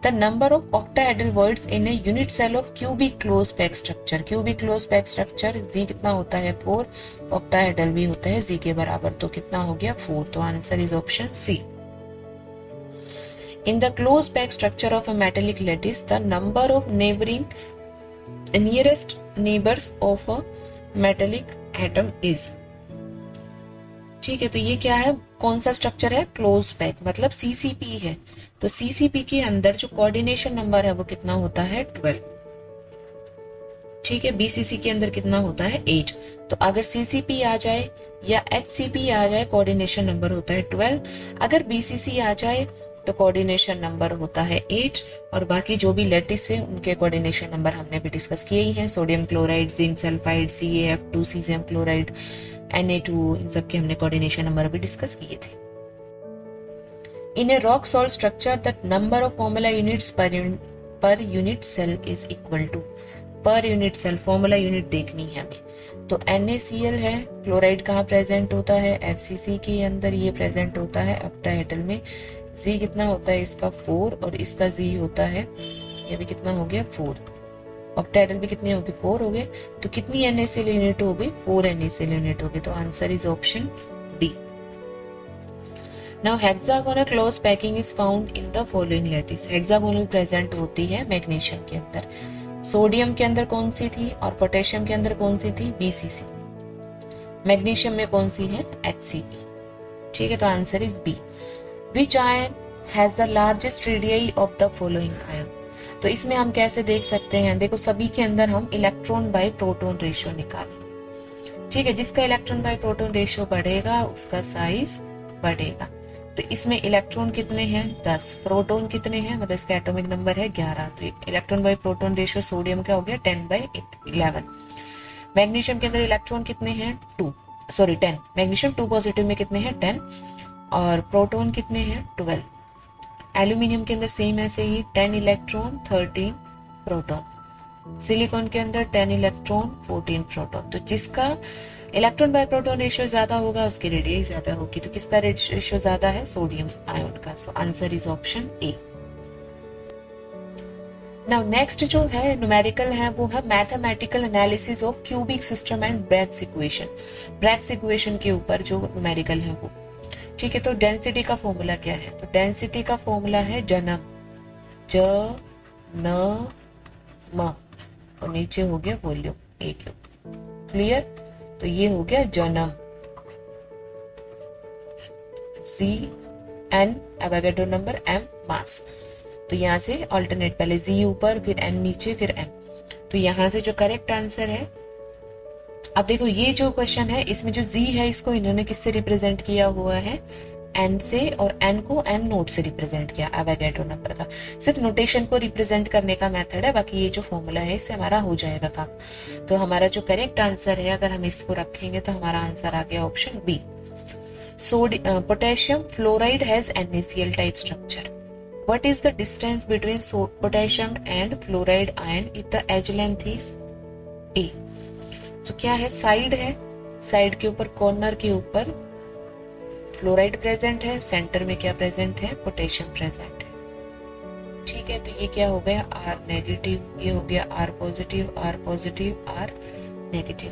The number of octahedral voids in a unit cell of cubic close pack structure. Cubic close pack structure Z कितना होता है 4, ऑक्टाहेड्रल भी होता है Z के बराबर, तो कितना हो गया 4। तो answer is option C. In the close pack structure of a metallic lattice the number of nearest neighbours of a metallic atom is. ठीक है, तो ये क्या है, कौन सा स्ट्रक्चर है क्लोज पैक मतलब CCP है। तो CCP के अंदर जो कोऑर्डिनेशन नंबर है वो कितना होता है 12। ठीक है, BCC के अंदर कितना होता है 8। तो अगर CCP आ जाए या HCP आ जाए कोऑर्डिनेशन नंबर होता है 12। अगर BCC आ जाए तो कोऑर्डिनेशन नंबर होता है 8 और बाकी जो भी लैटिस है उनके कोऑर्डिनेशन नंबर हमने भी डिस्कस किए ही हैं। Sodium chloride, zinc sulphide, CaF2, caesium chloride, Na2, इन सब के हमने कोऑर्डिनेशन नंबर भी डिस्कस किए थे। In a rock salt structure the number of formula units per unit cell is equal to. Per unit cell formula unit देखनी है हमें। तो NaCl है, क्लोराइड कहाँ प्रेजेंट होता है FCC के अंदर, ये प्रेजेंट होता है ऑक्टाहेड्रल में। Z कितना होता है इसका 4 और इसका Z होता है, ये भी कितना हो गया 4। ऑक्टाहेड्रल भी कितने हो गए 4 हो गए, तो कितनी NaCl यूनिट हो गई 4 NaCl यूनिट हो गई। तो answer is option D. Now hexagonal close packing is found in the following lattice. Hexagonal present होती है मैग्नीशियम के अंदर, सोडियम के अंदर कौन सी थी और पोटेशियम के अंदर कौन सी थी BCC। मैग्नीशियम में कौन सी है HCP। ठीक है, तो answer is B. Which ion has the largest radii of the following ion? तो इसमें हम कैसे देख सकते हैं, देखो सभी के अंदर हम इलेक्ट्रॉन बाय प्रोटॉन रेशियो निकालेंगे। ठीक है, जिसका इलेक्ट्रॉन बाय प्रोटॉन रेशियो बढ़ेगा उसका साइज बढ़ेगा। तो इसमें इलेक्ट्रॉन कितने हैं 10, प्रोटॉन कितने हैं, मतलब इसका एटॉमिक नंबर है 11। तो electron by proton ratio sodium क्या हो गया 10/11। मैग्नीशियम के अंदर इलेक्ट्रॉन कितने हैं 10। मैग्नीशियम 2 पॉजिटिव में कितने हैं 10 और प्रोटॉन कितने हैं 12। एल्यूमिनियम के अंदर सेम ऐसे ही 10 इलेक्ट्रॉन 13 प्रोटॉन। सिलिकॉन के अंदर 10 इलेक्ट्रॉन 14 प्रोटॉन। तो जिसका इलेक्ट्रॉन बाय प्रोटॉन रेशियो ज्यादा होगा उसकी रेडियस ज्यादा होगी। तो किसका रेशियो ज्यादा है सोडियम आयन का। सो answer is option A. Now next जो है न्यूमेरिकल है वो है mathematical analysis of cubic system and Bragg's equation. Bragg's equation के ऊपर जो न्यूमेरिकल है वो, ठीक है। तो डेंसिटी का फॉर्मूला क्या है, तो डेंसिटी का फॉर्मूला है जनम, ज न म और नीचे हो गया वॉल्यूम ए क्यूब। क्लियर। तो ये हो गया जनम C N Avogadro number M mass. तो यहाँ से अल्टरनेट, पहले जी ऊपर फिर एन नीचे फिर एम। तो यहाँ से जो करेक्ट आंसर है, अब देखो ये जो क्वेश्चन है इसमें जो जी है इसको इन्होंने किससे रिप्रेजेंट किया हुआ है एन से, और एन को एन नोट से रिप्रेजेंट किया एवोगैड्रो नंबर का। सिर्फ नोटेशन को रिप्रेजेंट करने का मेथड है, बाकी ये जो फॉर्मूला है इससे हमारा हो जाएगा काम। तो हमारा जो करेक्ट आंसर है अगर हम इसको रखेंगे तो हमारा आंसर आ गया option B. Potassium fluoride has NaCl type structure. What is the distance between potassium and fluoride ion if the edge length is A? तो क्या है, साइड है, साइड के ऊपर कॉर्नर के ऊपर फ्लोराइड प्रेजेंट है, सेंटर में क्या प्रेजेंट है पोटेशियम प्रेजेंट है। ठीक है, तो ये क्या हो गया R नेगेटिव, ये हो गया R positive, R positive, R negative.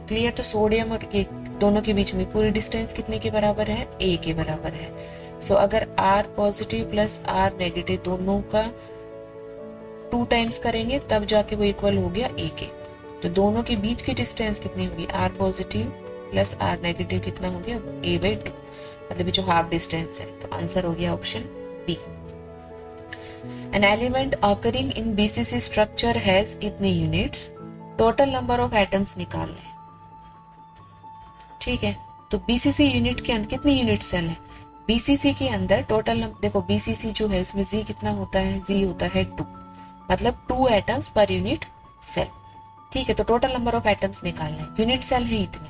Clear. तो सोडियम और ये दोनों के बीच में पूरी डिस्टेंस कितने के बराबर है A के बराबर है। सो अगर R positive plus R negative दोनों का 2 टाइम्स करेंगे तब जाके वो इक्वल हो गया A के। तो दोनों के बीच की डिस्टेंस कितनी होगी R positive plus R negative कितना हो गया A/2, मतलब ये जो हाफ डिस्टेंस है। तो आंसर हो गया option B. An element occurring in BCC structure has इतने units, total number of atoms निकाल लें। ठीक है, तो BCC यूनिट के अंदर कितनी यूनिट सेल है, BCC के अंदर टोटल देखो BCC जो है उसमें Z कितना होता है, Z होता है 2, मतलब 2 एटम्स पर यूनिट सेल। ठीक है, तो टोटल नंबर ऑफ एटम्स निकालना है, यूनिट सेल है इतनी,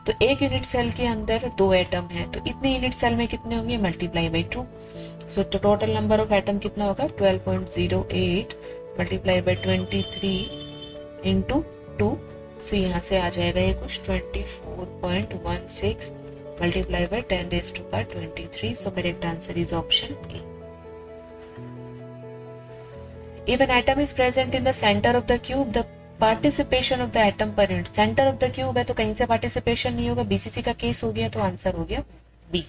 तो एक यूनिट सेल के अंदर 2 एटम है, तो इतने यूनिट सेल में कितने होंगे मल्टीप्लाई बाई 2। सो तो टोटल नंबर ऑफ एटम कितना होगा 12.08 मल्टीप्लाई बाई 23 इंटू 2। सो यहाँ से आ जाएगा ये कुछ 24.16 multiplied by 10 raised to power 23. So correct answer is option A. If an atom is present in the center of the cube, the participation of the atom per unit. Center of the cube है तो कहीं से participation नहीं होगा, BCC का case हो गया तो आंसर हो गया B.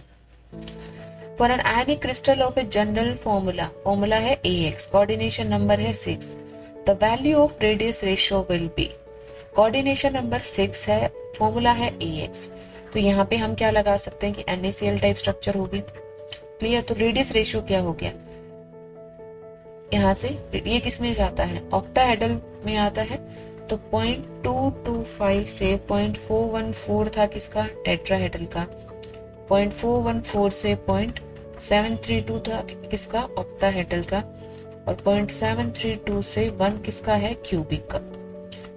For an ionic crystal of a general formula, formula है AX, coordination number है 6. The value of radius ratio will be. Coordination number 6 है, formula है AX. तो यहाँ पे हम क्या लगा सकते हैं कि NaCl टाइप स्ट्रक्चर होगी। क्लियर। तो रेडियस रेशियो क्या हो गया, यहाँ से ये किस में जाता है ऑक्टाहेड्रल में आता है, तो 0.225 से 0.414 था किसका टेट्राहेड्रल का, 0.414 से 0.732 था किसका ऑक्टाहेड्रल का, और 0.732 से 1 किसका है क्यूबिक का।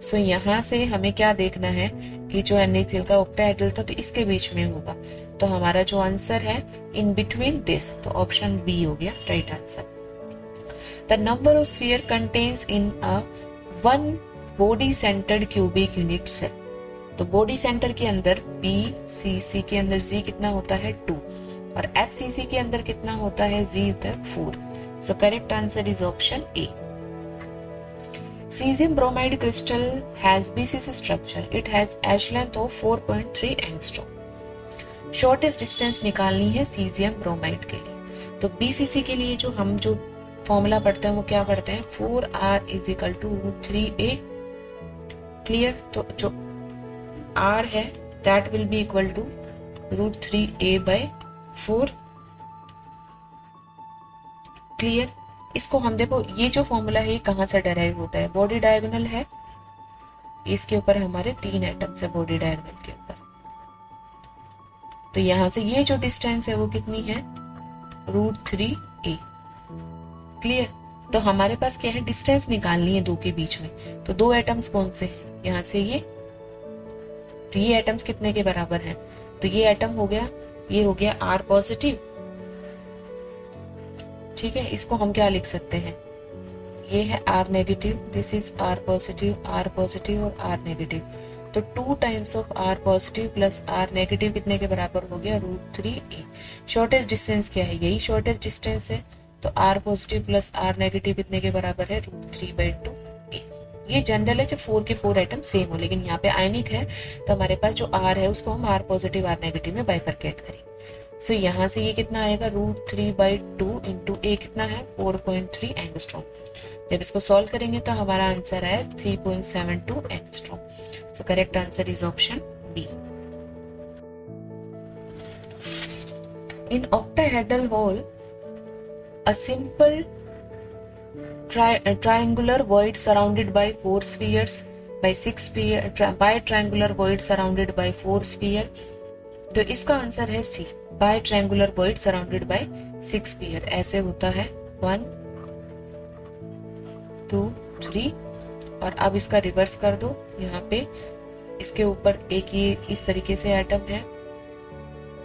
सो यहाँ से हमें क्या देखना है कि जो NaCl का ऑक्टाहेड्रल था तो इसके बीच में होगा, तो हमारा जो आंसर है इन बिटवीन दिस, तो ऑप्शन बी हो गया right answer. The number of sphere contains in a 1 body centred cubic unit cell. तो बॉडी सेंटर के अंदर BCC के अंदर Z कितना होता है 2 और FCC के अंदर कितना होता है Z होता है 4। सो correct answer is option A. Cesium bromide crystal has BCC structure. It has edge length of 4.3 angstrom. Shortest distance निकालनी है सीजियम ब्रोमाइड के लिए। तो BCC के लिए जो हम जो फॉर्मूला पढ़ते हैं वो क्या पढ़ते हैं 4R is equal to √3a। Clear. तो जो R है that will be equal to √3a/4। Clear. इसको हम देखो ये जो फॉर्मूला है ये कहाँ से डेराइव होता है, बॉडी डायगोनल है, इसके ऊपर हमारे 3 एटम्स है बॉडी डायगोनल के ऊपर, तो यहाँ से ये जो डिस्टेंस है वो कितनी है, √3a। क्लियर। तो हमारे पास क्या है, डिस्टेंस निकालनी है दो के बीच में। तो दो एटम्स कौन से हैं, यहाँ से ये, तो ये एटम्स कितने के बराबर हैं, तो ये एटम हो गया, ये हो गया R पॉजिटिव। ठीक है, इसको हम क्या लिख सकते हैं, ये है R negative, this is R positive और R नेगेटिव। तो 2 times of R positive plus R negative कितने के बराबर हो गया, √3a। शॉर्टेस्ट डिस्टेंस क्या है, यही शॉर्टेस्ट डिस्टेंस है। तो R positive plus R negative कितने के बराबर है, √3/2a। ये जनरल है जब 4 के 4 आइटम सेम हो, लेकिन यहाँ पे आयनिक है तो हमारे पास जो R है उसको हम R पॉजिटिव R नेगेटिव में बाइफरकेट करेंगे। सो यहाँ से ये कितना आएगा, √3/2 इंटू a कितना है, 4.3 एंगस्ट्रॉम। जब इसको सॉल्व करेंगे तो हमारा आंसर है 3.72 angstrom. So correct answer is option B. In octahedral hole a simple triangular void surrounded by 4 spheres by 6 sphere bitriangular void surrounded by 4 sphere। तो इसका आंसर है सी, bitriangular void surrounded by 6 sphere। ऐसे होता है 1 2 3। और अब इसका रिवर्स कर दो, यहाँ पे इसके ऊपर एक ये इस तरीके से एटम है,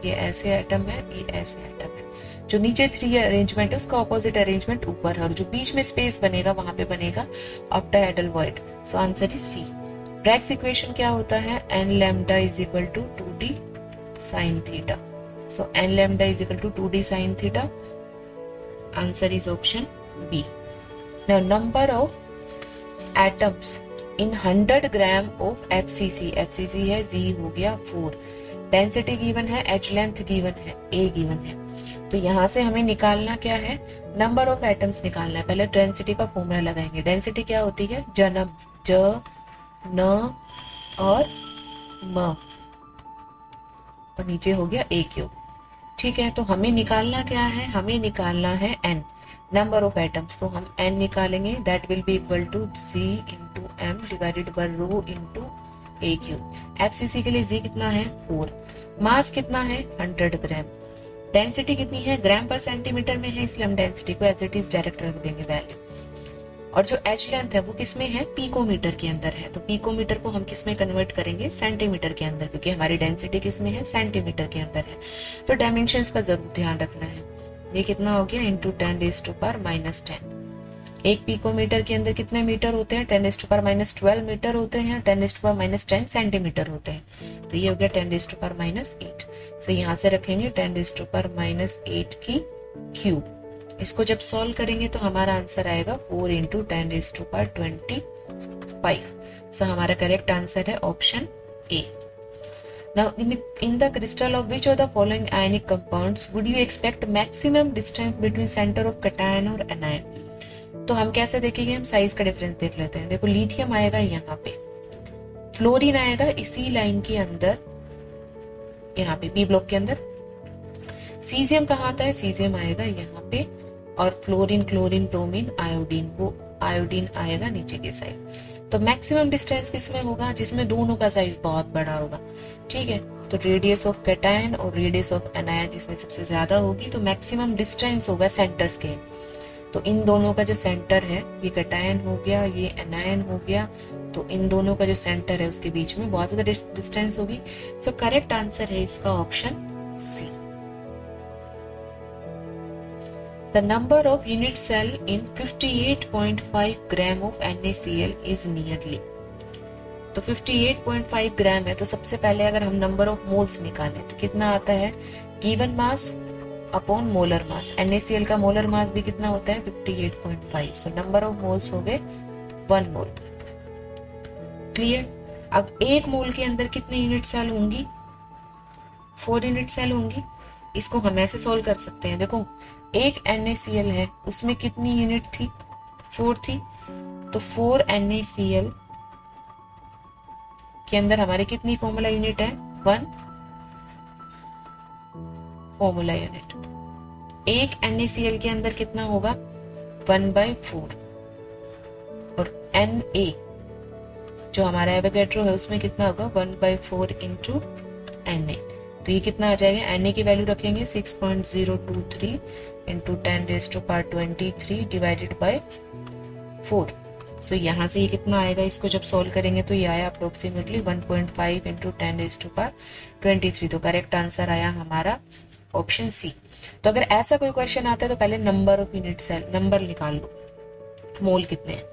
ये ऐसे एटम है, ये ऐसे एटम है। जो नीचे 3 अरेंजमेंट है उसका ऑपोजिट अरेंजमेंट ऊपर है, और जो बीच में स्पेस बनेगा वहां पे बनेगा octahedral void. So answer is C. Bragg's equation क्या होता है, n lambda is equal to 2d sin theta. So n lambda is equal to 2d sin theta. Answer is option B. Now number of atoms in 100 gram of FCC, FCC है Z हो गया 4। Density given है, H length given है, A given है। तो यहाँ से हमें निकालना क्या है, नंबर ऑफ एटम्स निकालना है। पहले डेंसिटी का फॉर्मूला लगाएंगे। डेंसिटी क्या होती है, जन्म, ज न और म, और नीचे हो गया A क्यूब। ठीक है, तो हमें निकालना क्या है, हमें निकालना है n, नंबर ऑफ एटम्स। तो हम n निकालेंगे, that will be equal to Z into m divided by rho into A cube. FCC के लिए Z कितना है 4, मास कितना है 100 ग्राम, डेंसिटी कितनी है, ग्राम पर सेंटीमीटर में है, इसलिए हम डेंसिटी को एज इट इज डायरेक्ट रख देंगे वैल्यू। और जो H लेंथ है वो किसमें है, पिकोमीटर के अंदर है। तो पिकोमीटर को हम किस में कन्वर्ट करेंगे, सेंटीमीटर के अंदर, क्योंकि हमारी डेंसिटी किसमें है, सेंटीमीटर के अंदर है। तो डायमेंशंस का जरूर ध्यान रखना है। ये कितना हो गया, इंटू 10⁻⁻10। एक पिकोमीटर के अंदर कितने मीटर होते हैं, 10⁻12 मीटर होते हैं, 10⁻10 सेंटीमीटर होते हैं। तो ये हो गया 10⁻8। सो यहाँ से रखेंगे 10⁻8 की क्यूब। इसको जब सॉल्व करेंगे तो हमारा आंसर आएगा 4 इंटू 10⁻25। सो हमारा करेक्ट आंसर है option A. Now, in the crystal of which of the following ionic compounds would you expect maximum distance between center of cation और anion? तो हम कैसे देखेंगे, हम साइज का डिफरेंस देख लेते हैं। देखो लिथियम आएगा यहाँ पे, फ्लोरीन आएगा इसी लाइन के अंदर, यहाँ पे बी ब्लॉक के अंदर। सीजियम कहाँ आता है, सीजियम आएगा यहाँ पे, और फ्लोरीन, क्लोरीन, ब्रोमीन, आयोडीन, वो आयोडीन आएगा नीचे के साइड। तो मैक्सिमम डिस्टेंस किसमें होगा, जिसमें दोनों का साइज बहुत बड़ा होगा। ठीक है, तो रेडियस ऑफ कैटायन और रेडियस ऑफ एनायन जिसमें सबसे ज्यादा होगी, तो मैक्सिमम डिस्टेंस होगा सेंटर्स के। तो इन दोनों का जो सेंटर है, ये कैटायन हो गया, ये एनायन हो गया, तो इन दोनों का जो सेंटर है उसके बीच में बहुत ज्यादा डिस्टेंस होगी। सो करेक्ट आंसर है इसका option C. The number of unit cell in 58.5 gram of NaCl is nearly। तो 58.5 ग्राम है, तो सबसे पहले अगर हम नंबर ऑफ मोल्स निकालें तो कितना आता है, given mass upon molar mass. NaCl का मोलर मास भी कितना होता है, 58.5। सो नंबर ऑफ मोल्स हो गए 1 मोल। क्लियर। अब एक मोल के अंदर कितने यूनिट सेल होंगी, 4 यूनिट सेल होंगी। इसको हम ऐसे सॉल्व कर सकते हैं। देखो एक NaCl है, उसमें कितनी यूनिट थी, 4 थी। तो 4 NaCl के अंदर हमारे कितनी फॉर्मूला यूनिट है, 1 फॉर्मूला यूनिट। एक NaCl के अंदर कितना होगा, 1/4। और Na जो हमारा एवोगैड्रो है उसमें कितना होगा, 1/4 इंटू Na। तो ये कितना आ जाएगा, Na की वैल्यू रखेंगे 6.023 इंटू 10⁻23 डिवाइडेड बाय 4। सो यहाँ से ये कितना आएगा, इसको जब सॉल्व करेंगे तो ये आया अप्रोक्सीमेटली 1.5 इंटू 10⁻23। तो करेक्ट आंसर आया हमारा ऑप्शन सी। तो अगर ऐसा कोई क्वेश्चन आता है तो पहले number of unit cell number निकाल लो, मोल कितने हैं।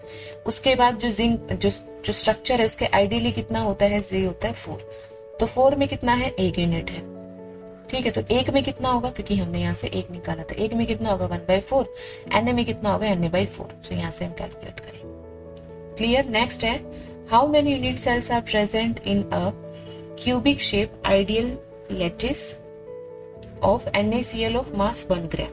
उसके बाद जो जिंक जो स्ट्रक्चर है उसके आइडियली कितना होता है, जी होता है 4। तो 4 में कितना है, 1 यूनिट है। ठीक है, तो 1 में कितना होगा, क्योंकि हमने यहाँ से 1 निकाला था, 1 में कितना होगा 1/4, Na में कितना होगा Na/4। तो यहाँ से हम कैलकुलेट करें। क्लियर। नेक्स्ट है, how many unit cells are present in a cubic shape ideal lattice ऑफ NaCl ऑफ मास 1 ग्राम।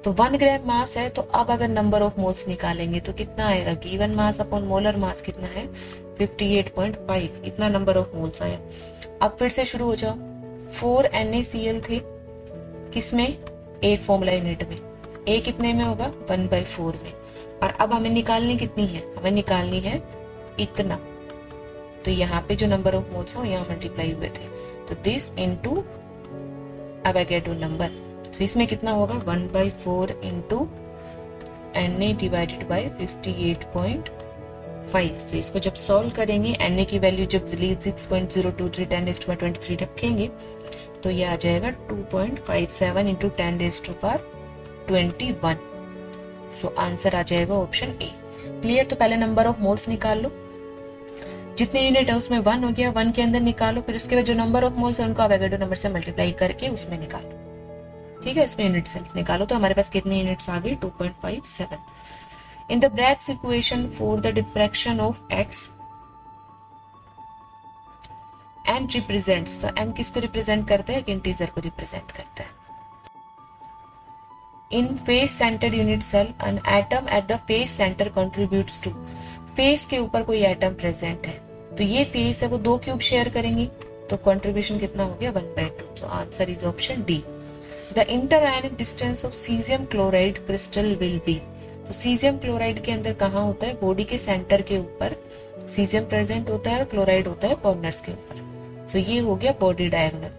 तो 1 ग्राम मास है, तो अब अगर नंबर ऑफ मोल्स निकालेंगे तो कितना आएगा, given mass upon molar mass कितना है 58.5, इतना नंबर ऑफ मोल्स आया। अब फिर से शुरू हो जाओ, 4 NaCl थे किसमें, एक फॉर्मूला यूनिट में, A कितने में होगा 1/4 में। और अब हमें निकालनी कितनी है, हमें निकालनी है इतना। तो यहाँ पे जो नंबर ऑफ मोल्स है वो यहाँ मल्टीप्लाई हुए थे, तो दिस इनटू अवोगाड्रो नंबर। तो इसमें कितना होगा 1/4 इंटू Na डिवाइडेड बाई 58.5। तो इसको जब सॉल्व करेंगे, Na की वैल्यू जब 6.023 10⁻23 रखेंगे तो ये आ जाएगा 2.57 इंटू 10⁻21। सो आंसर आ जाएगा ऑप्शन ए। क्लियर। तो पहले नंबर ऑफ मोल्स निकाल लो, जितने यूनिट है उसमें 1 हो गया, 1 के अंदर निकालो, फिर उसके बाद जो नंबर ऑफ मोल्स है उनको अवोगाड्रो नंबर से मल्टीप्लाई करके उसमें निकालो। ठीक है, इसमें यूनिट सेल्स निकालो, तो हमारे पास कितने यूनिट्स आ गए 2.57। In the Bragg's equation for the diffraction of X N represents, तो एन किसको रिप्रेजेंट करते हैं, इंटीजर को रिप्रेजेंट करते हैं। In face centred unit cell an atom at the face centre contributes to, face के ऊपर कोई एटम प्रेजेंट है तो ये फेस है वो 2 क्यूब शेयर करेंगी, तो कंट्रीब्यूशन कितना हो गया 1/2। तो answer is option D. The interionic distance of caesium chloride crystal will be, तो सीजियम क्लोराइड के अंदर कहाँ होता है, बॉडी के सेंटर के ऊपर सीजियम प्रेजेंट होता है और क्लोराइड होता है कॉर्नर्स के ऊपर। सो ये हो गया body diagonal.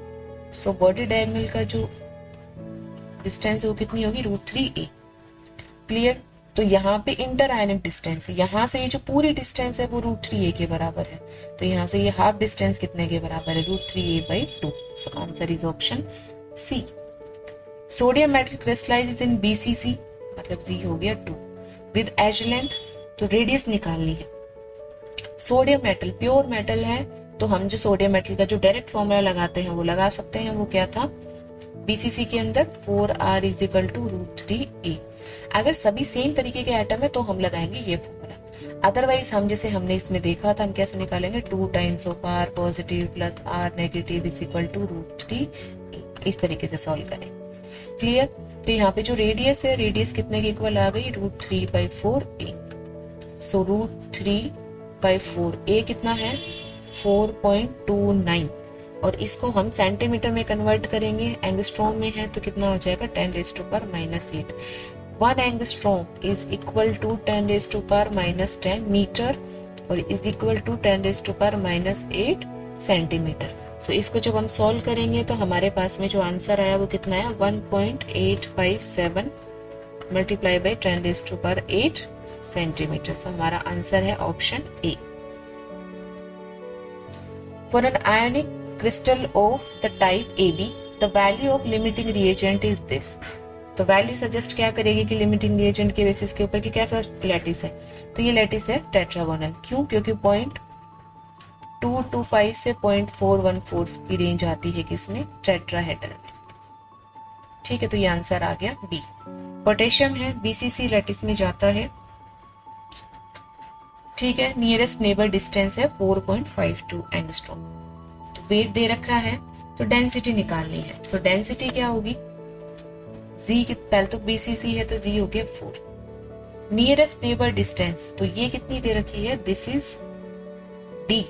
So body diagonal का जो डिस्टेंस है वो कितनी होगी √3a। क्लियर। तो यहाँ पे इंटर आयनिक डिस्टेंस है, यहाँ से ये जो पूरी डिस्टेंस है वो √3a के बराबर है, तो यहाँ से ये हाफ डिस्टेंस कितने के बराबर है √3a/2। So answer is option C. Sodium metal crystallizes in BCC, मतलब Z हो गया 2 विद एज लेंथ, तो रेडियस निकालनी है। सोडियम मेटल प्योर मेटल है, तो हम जो सोडियम मेटल का जो डायरेक्ट फॉर्मूला लगाते हैं वो लगा सकते हैं। वो क्या था, BCC के अंदर 4R = √3a। अगर सभी सेम तरीके के एटम है तो हम लगाएंगे ये फॉर्मूला, अदरवाइज हम जैसे हमने इसमें देखा था हम कैसे निकालेंगे 2 times of R positive plus R negative = √3a, इस तरीके से सॉल्व करें। क्लियर। तो यहाँ पे जो रेडियस है, रेडियस कितने के इक्वल आ गई √3/4a। सो √3/4a कितना है 4.29, और इसको हम सेंटीमीटर में कन्वर्ट करेंगे, एंगस्ट्रॉम में है तो कितना हो जाएगा 10⁻⁻8। 1 angstrom is equal to 10⁻⁻10 metre और इज इक्वल टू 10⁻⁻8 सेंटीमीटर। सो इसको जब हम सॉल्व करेंगे तो हमारे पास में जो आंसर आया वो कितना है 1.857 मल्टीप्लाई बाई 10⁻8 सेंटीमीटर। सो हमारा आंसर है option A. For an ionic crystal of the type AB, the value of limiting reagent is this. तो वैल्यू सजेस्ट क्या करेगी कि लिमिटिंग रिएजेंट के बेसिस के ऊपर कि कैसा लैटिस है, तो ये लैटिस है टेट्रागोनल। क्यों, क्योंकि 0.225 से 0.414 की रेंज आती है किसमें, टेट्राहेड्रल में। ठीक है, तो ये आंसर आ गया बी। पोटेशियम है, BCC लैटिस में जाता है। ठीक है, नियरेस्ट नेबर डिस्टेंस है 4.52 एंगस्ट्रॉम। तो वेट दे रखा है तो डेंसिटी निकालनी है, तो डेंसिटी क्या होगी Z की, पहले तो BCC है तो Z हो गया 4। नियरेस्ट नेबर डिस्टेंस, तो ये कितनी दे रखी है, दिस इज D।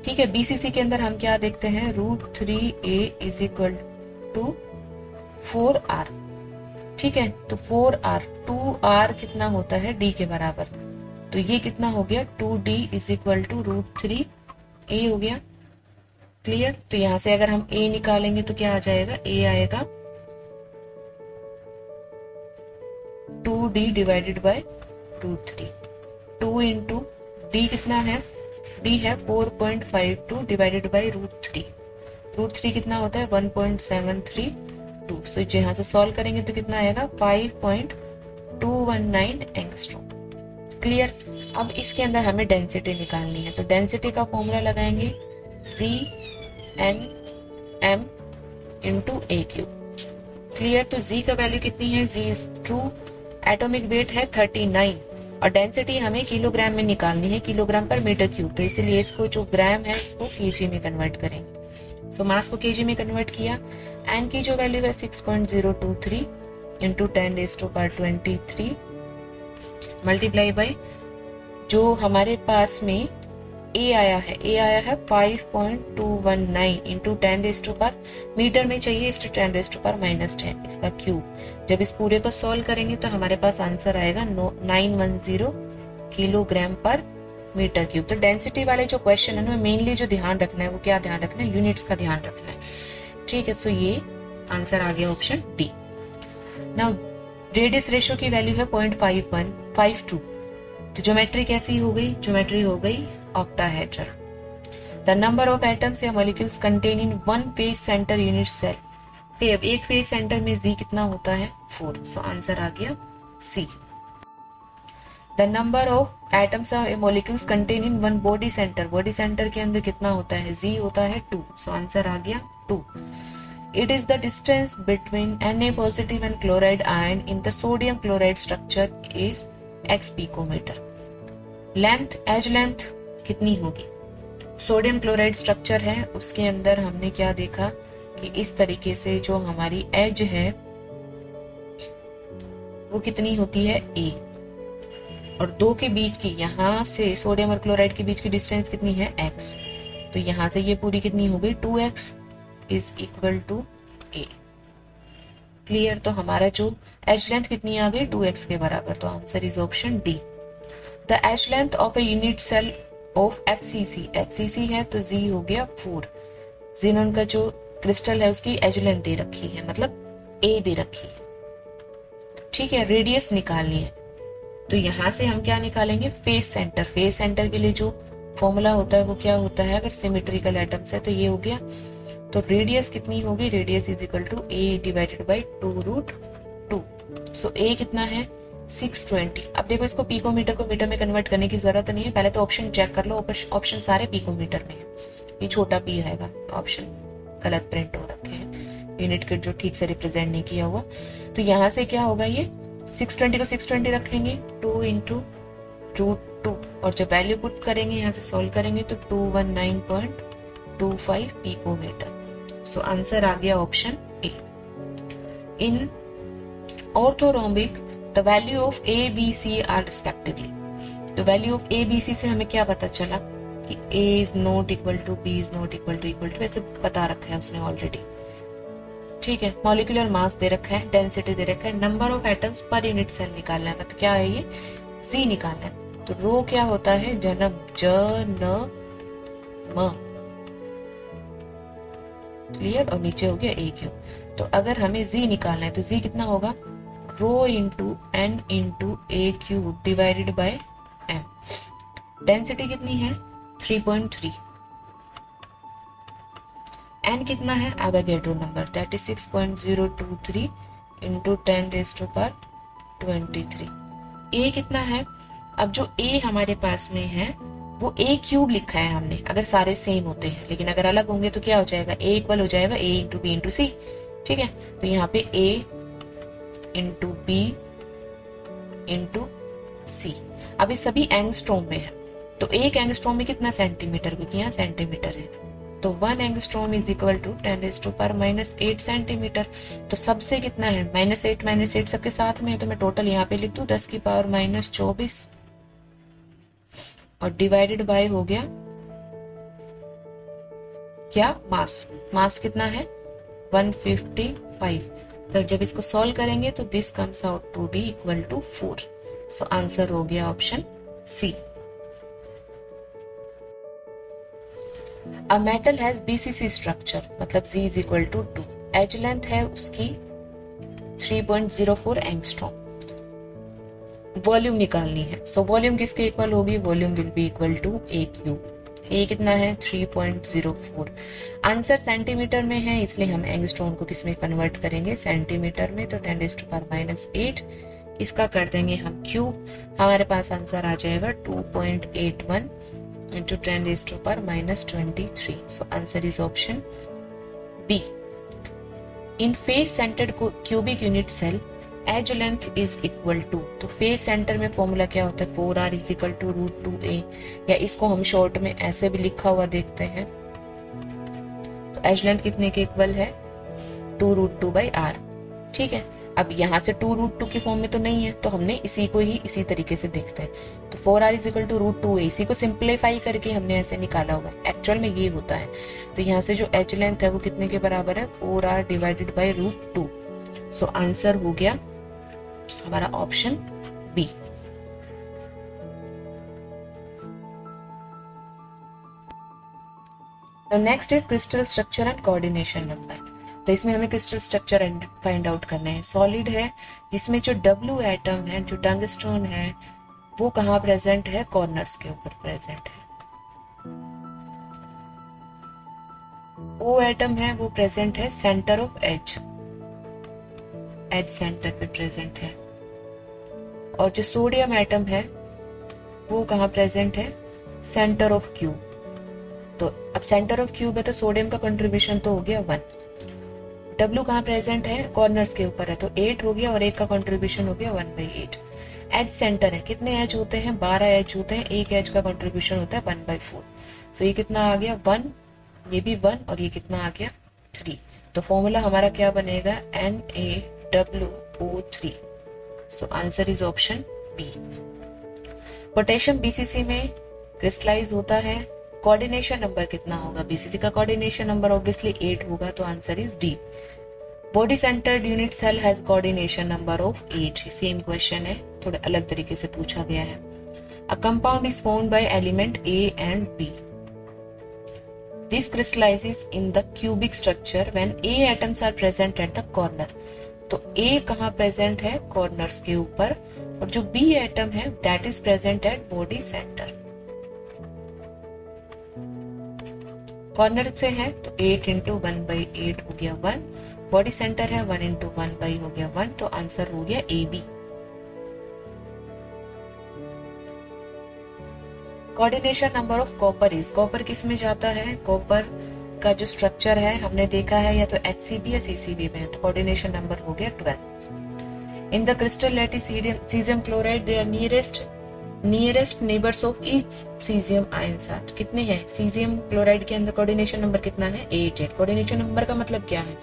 ठीक है, BCC के अंदर हम क्या देखते हैं √3a = 4R। ठीक है, तो 4R 2R कितना होता है D के बराबर, तो ये कितना हो गया 2D = √3a हो गया। क्लियर। तो यहाँ से अगर हम a निकालेंगे तो क्या आ जाएगा, a आएगा 2d divided by root 3। 2 into D कितना है, d है 4.52 डिवाइडेड बाय रूट 3। रूट 3 कितना होता है 1.732। सो यहाँ से सॉल्व करेंगे तो कितना आएगा 5.219 एंगस्ट्रॉम। क्लियर। अब इसके अंदर हमें डेंसिटी निकालनी है, तो डेंसिटी का फॉर्मूला लगाएंगे G(n)m इंटू ए क्यूब। क्लियर। तो Z का वैल्यू कितनी है, Z is true, atomic weight है 39 और डेंसिटी हमें किलोग्राम में निकालनी है, किलोग्राम पर मीटर क्यूब। तो इसलिए इसको जो ग्राम है इसको केजी में कन्वर्ट करेंगे। सो मास को केजी में कन्वर्ट किया। एन की जो वैल्यू है 6.023 इंटू 10⁻23 मल्टीप्लाई बाई जो हमारे पास में ए आया है 5.219 इंटू 10⁻, मीटर में चाहिए इस 10⁻⁻10 इसका क्यूब। जब इस पूरे को सॉल्व करेंगे तो हमारे पास आंसर आएगा 910 किलोग्राम पर मीटर क्यूब। तो डेंसिटी वाले जो क्वेश्चन है ना, मेनली जो ध्यान रखना है वो क्या ध्यान रखना है, यूनिट्स का ध्यान रखना है। ठीक है। सो ये आंसर आ गया option D. Now radius ratio की वैल्यू है 0.5152। तो ज्योमेट्री कैसी हो गई, ज्योमेट्री हो गई octahedral. The number of atoms या molecules contain in one face centre unit cell. एक फेज सेंटर में Z कितना होता है 4। सो आंसर आ गया C। The number of atoms या molecules contain in one body centre, body centre के अंदर कितना होता है, Z होता है 2। सो आंसर आ गया 2। It is the distance between Na positive and chloride ion in the sodium chloride structure is x picometer. Length, edge length कितनी होगी, सोडियम क्लोराइड स्ट्रक्चर है उसके अंदर हमने क्या देखा कि इस तरीके से जो हमारी एज है वो कितनी होती है a, और दो के बीच की, यहाँ से सोडियम और क्लोराइड के बीच की डिस्टेंस कितनी है x। तो यहाँ से ये पूरी कितनी हो गई 2x is equal to a। Clear. तो हमारा जो एज लेंथ कितनी आ गई 2x के बराबर। तो answer is option D. The edge length of a unit cell of FCC है तो Z हो गया 4। जीनोन का जो क्रिस्टल है उसकी एज लेंथ दे रखी है, मतलब A दे रखी है। ठीक है। रेडियस निकालनी है तो यहां से हम क्या निकालेंगे, फेस सेंटर। फेस सेंटर के लिए जो फॉर्मूला होता है वो क्या होता है, अगर सिमेट्रिकल एटम्स है तो ये हो गया। तो रेडियस कितनी होगी, radius is equal to A divided by 2√2। सो A कितना है 620। अब देखो इसको पिकोमीटर को मीटर में कन्वर्ट करने की जरूरत नहीं है, पहले तो ऑप्शन चेक कर लो, ऑप्शन सारे पिकोमीटर में है। ये छोटा p आएगा, ऑप्शन गलत प्रिंट हो रखे हैं, यूनिट के जो ठीक से रिप्रेजेंट नहीं किया हुआ। तो यहाँ से क्या होगा, ये 620 को 620 रखेंगे 2 इंटू √2 और जब वैल्यू पुट करेंगे यहाँ से सॉल्व करेंगे तो 219.25 पिकोमीटर। सो आंसर आ गया option A. In orthorhombic the value of A, B, C are respectively. तो value of A, B, C से हमें क्या पता चला कि A is not equal to, B is not equal to ऐसे बता रखा है उसने ऑलरेडी। ठीक है। मॉलिक्यूलर मास दे रखा है, डेंसिटी दे रखा है, number of atoms per unit cell निकालना है, मतलब क्या है ये Z निकालना है। तो रो क्या होता है, जनम म। क्लियर। और नीचे हो गया A क्यूब। तो अगर हमें Z निकालना है तो Z कितना होगा, rho into n into A cube divided by m। Density कितनी है 3.3। n कितना है, Avogadro number, that is 6.023 into 10⁻23। a कितना है, अब जो a हमारे पास में है वो a क्यूब लिखा है हमने, अगर सारे सेम होते हैं, लेकिन अगर अलग होंगे तो क्या हो जाएगा, a इक्वल हो जाएगा a इंटू बी इंटू सी। ठीक है। तो यहाँ पे a इंटू बी इंटू सी। अब ये सभी एंगस्ट्रॉम में है, तो एक एंगस्ट्रॉम में कितना सेंटीमीटर, क्योंकि यहाँ सेंटीमीटर है, तो 1 angstrom is equal to 10⁻⁻8 centimetre. तो सबसे कितना है -8 सबके साथ में है, तो मैं टोटल यहाँ पे लिख दूं 10⁻24 और डिवाइडेड बाय हो गया क्या, मास कितना है 155। तो जब इसको सॉल्व करेंगे तो this comes out to be equal to 4। So answer हो गया option C. A metal has BCC structure, मतलब Z is equal to 2, edge length है उसकी 3.04 एंगस्ट्रॉम, वॉल्यूम निकालनी है। सो वॉल्यूम किसके इक्वल होगी, volume will be equal to a cube. A कितना है 3.04। आंसर सेंटीमीटर में है इसलिए हम एंगस्ट्रॉम को किस में कन्वर्ट करेंगे, सेंटीमीटर में, तो 10⁻⁻8 इसका कर देंगे हम क्यूब, हमारे पास आंसर आ जाएगा 2.81 into 10⁻⁻23। So answer is option B. In face centered cubic unit cell, edge length is equal to, तो फेस सेंटर में फॉर्मूला क्या होता है, 4r is equal to √2a, या इसको हम शॉर्ट में ऐसे भी लिखा हुआ देखते हैं। तो एज लेंथ कितने के इक्वल है, 2√2/r। ठीक है, अब यहाँ से 2√2 की फॉर्म में तो नहीं है, तो हमने इसी को ही इसी तरीके से देखते हैं। तो 4r is equal to √2a, इसी को सिंप्लीफाई करके हमने ऐसे निकाला हुआ है, एक्चुअल में ये होता है। तो यहाँ से जो एज लेंथ है वो कितने के बराबर है, 4r divided by √2। So answer हो गया हमारा option B. Next is crystal structure and coordination number. तो इसमें हमें क्रिस्टल स्ट्रक्चर फाइंड आउट करना है। सॉलिड है जिसमें जो W एटम है, जो टंगस्टोन है, वो कहाँ प्रेजेंट है, कॉर्नर्स के ऊपर प्रेजेंट है। O एटम है वो प्रेजेंट है सेंटर ऑफ एज सेंटर पे प्रेजेंट है। और जो सोडियम एटम है वो कहाँ प्रेजेंट है, सेंटर ऑफ क्यूब। तो अब सेंटर ऑफ क्यूब है तो सोडियम का कंट्रीब्यूशन तो हो गया 1। W कहाँ प्रेजेंट है, कॉर्नर्स के ऊपर है, तो 8 हो गया, और एक का कंट्रीब्यूशन हो गया 1/8। एज सेंटर है, कितने एज होते हैं, 12 एज होते हैं, एक एज का कंट्रीब्यूशन होता है 1/4। सो ये कितना आ गया 1, ये भी 1, और ये कितना आ गया 3। तो फॉर्मूला हमारा क्या बनेगा, NaWO3। So answer is option B. Potassium BCC में क्रिस्टलाइज होता है, कोऑर्डिनेशन नंबर कितना होगा, बीसीसी का कोऑर्डिनेशन नंबर ऑब्वियसली 8 होगा, तो answer is D. Body centred unit cell has coordination number of 8। Same question है, थोड़ा अलग तरीके से पूछा गया है। A compound is formed by element A and B. This crystallizes in the cubic structure when A atoms are present at the corner. तो A कहाँ प्रेजेंट है, कॉर्नर्स के ऊपर, और जो B एटम है that is present at body centre. Corner से है तो 8 × 1/8 हो गया 1, बॉडी सेंटर है 1 × 1/, हो गया 1, तो आंसर हो गया AB। Coordination number of copper is, copper किस में जाता है, कॉपर का जो स्ट्रक्चर है हमने देखा है या तो HCB या CCB में, तो कोऑर्डिनेशन नंबर हो गया 12। In the crystal lattice caesium chloride there are nearest neighbours of each caesium ions are. कितने हैं सीजियम क्लोराइड के अंदर, कोऑर्डिनेशन नंबर कितना है 8। कोऑर्डिनेशन नंबर का मतलब क्या है